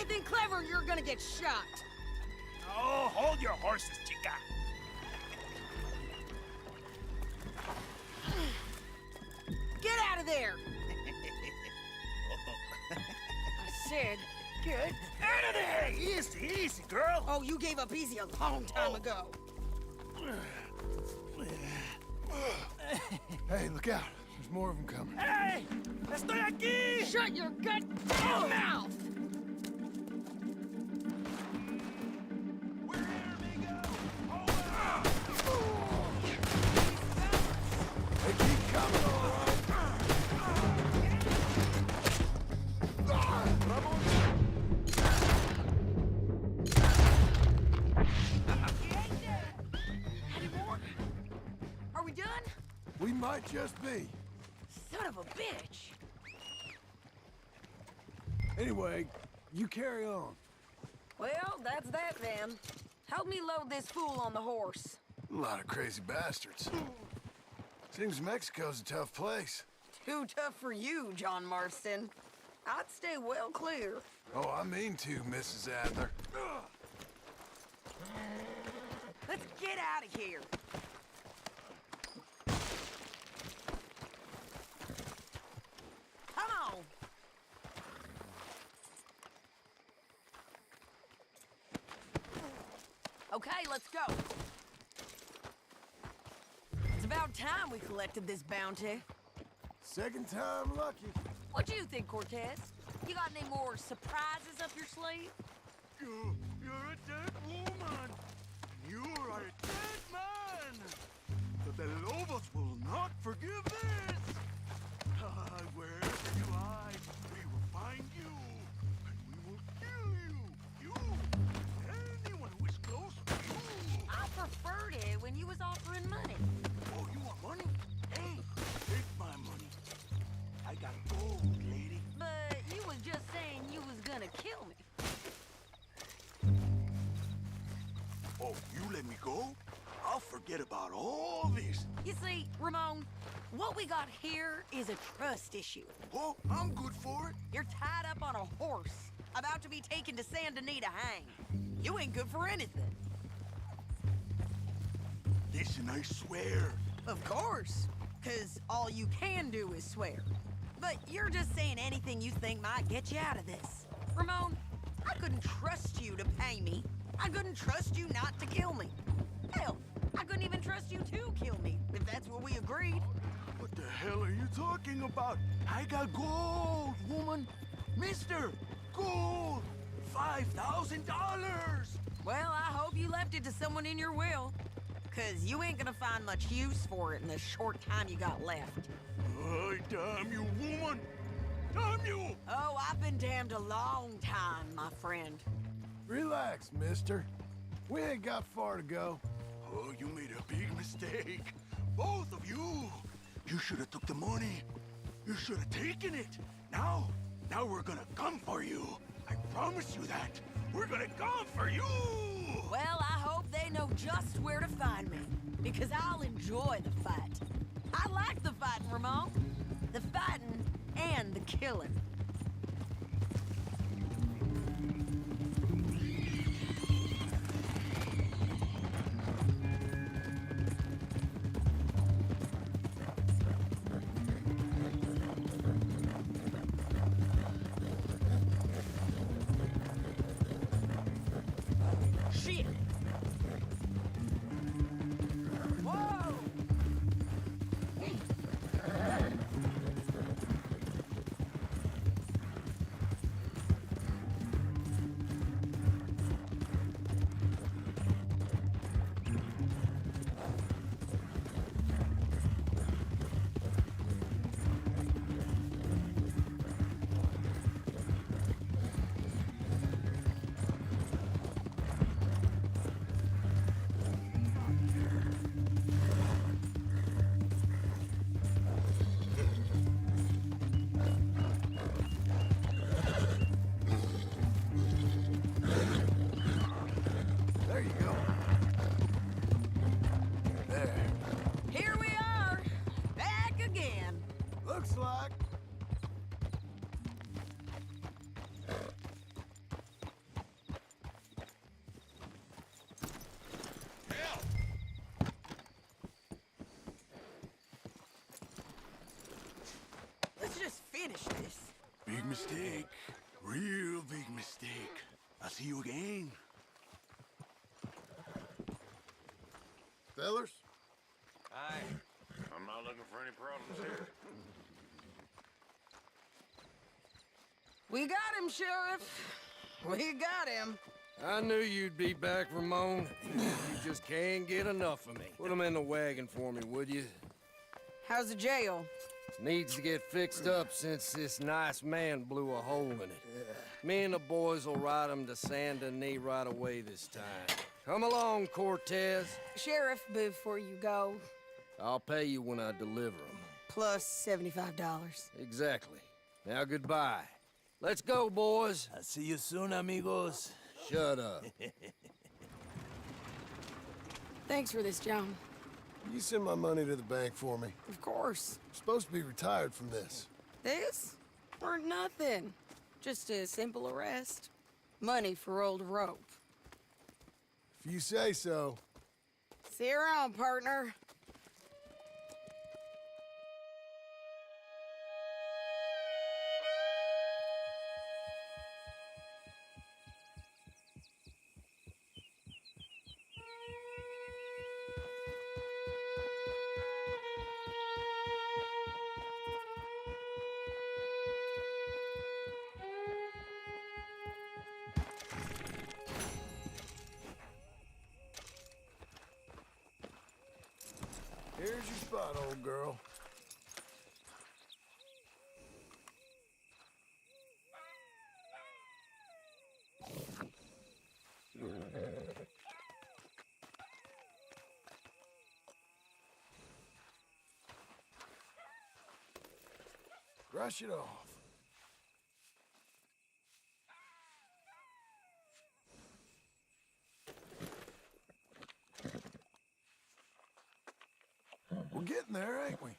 anything clever, you're gonna get shot. Oh, hold your horses, chica. Get out of there! I said, get Out of there! Easy, easy, girl. Oh, you gave up easy a long time ago. Hey, look out. There's more of them coming. Hey! Estoy aquí! Shut your goddamn mouth! They keep coming, all right. Any more? Are we done? We might just be. Son of a bitch! Anyway, you carry on. Well, that's that then. Help me load this fool on the horse. A lot of crazy bastards. Seems Mexico's a tough place. Too tough for you, John Marston. I'd stay well clear. Oh, I mean to, Mrs. Adler. Let's get out of here. Come on. Okay, let's go. It's about time we collected this bounty. Second time lucky. What do you think, Cortez? You got any more surprises up your sleeve? You're a dead woman. You are a dead man. The Lobos will not forgive this. Wherever you hide, we will find you, and we will kill you. You, anyone who is close to you. I preferred it when you was offering money. Oh, you want money? Hey, take my money. I got gold, lady. But you was just saying you was gonna kill me. Oh, you let me go? I'll forget about all this. You see, Ramon, what we got here is a trust issue. Oh, I'm good for it. You're tied up on a horse, about to be taken to Santa Anita to hang. You ain't good for anything. Listen, I swear. Of course, because all you can do is swear. But you're just saying anything you think might get you out of this. Ramon, I couldn't trust you to pay me. I couldn't trust you not to kill me. Hell, I couldn't even trust you to kill me, if that's what we agreed. What the hell are you talking about? I got gold, woman. Mister, gold. $5,000. Well, I hope you left it to someone in your will. Because you ain't gonna find much use for it in the short time you got left. Oh, damn you, woman. Damn you. Oh, I've been damned a long time, my friend. Relax, mister. We ain't got far to go. Oh, you made a big mistake. Both of you. You should have took the money. You should have taken it. Now we're gonna come for you. I promise you that. We're gonna come for you. Well, I hope they know just where to find me. Because I'll enjoy the fight. I like the fighting, Ramon. The fighting and the killing. Shit! Whoa! There you go. There. Here we are, back again. Looks like. finish this. Big mistake. Real big mistake. I'll see you again. Fellers? Aye. I'm not looking for any problems here. We got him, Sheriff. We got him. I knew you'd be back, Ramon. You just can't get enough of me. Put him in the wagon for me, would you? How's the jail? Needs to get fixed up since this nice man blew a hole in it. Me and the boys will ride him to Saint Denis right away this time. Come along, Cortez. Sheriff, before you go, I'll pay you when I deliver him. plus $75. Exactly. Now goodbye. Let's go, boys. I'll see you soon, amigos. Shut up. Thanks for this, John. You send my money to the bank for me. Of course. I'm supposed to be retired from this. This? Or nothing. Just a simple arrest. Money for old rope. If you say so. See you around, partner. Here's your spot, old girl. Brush it off. We're getting there, ain't we?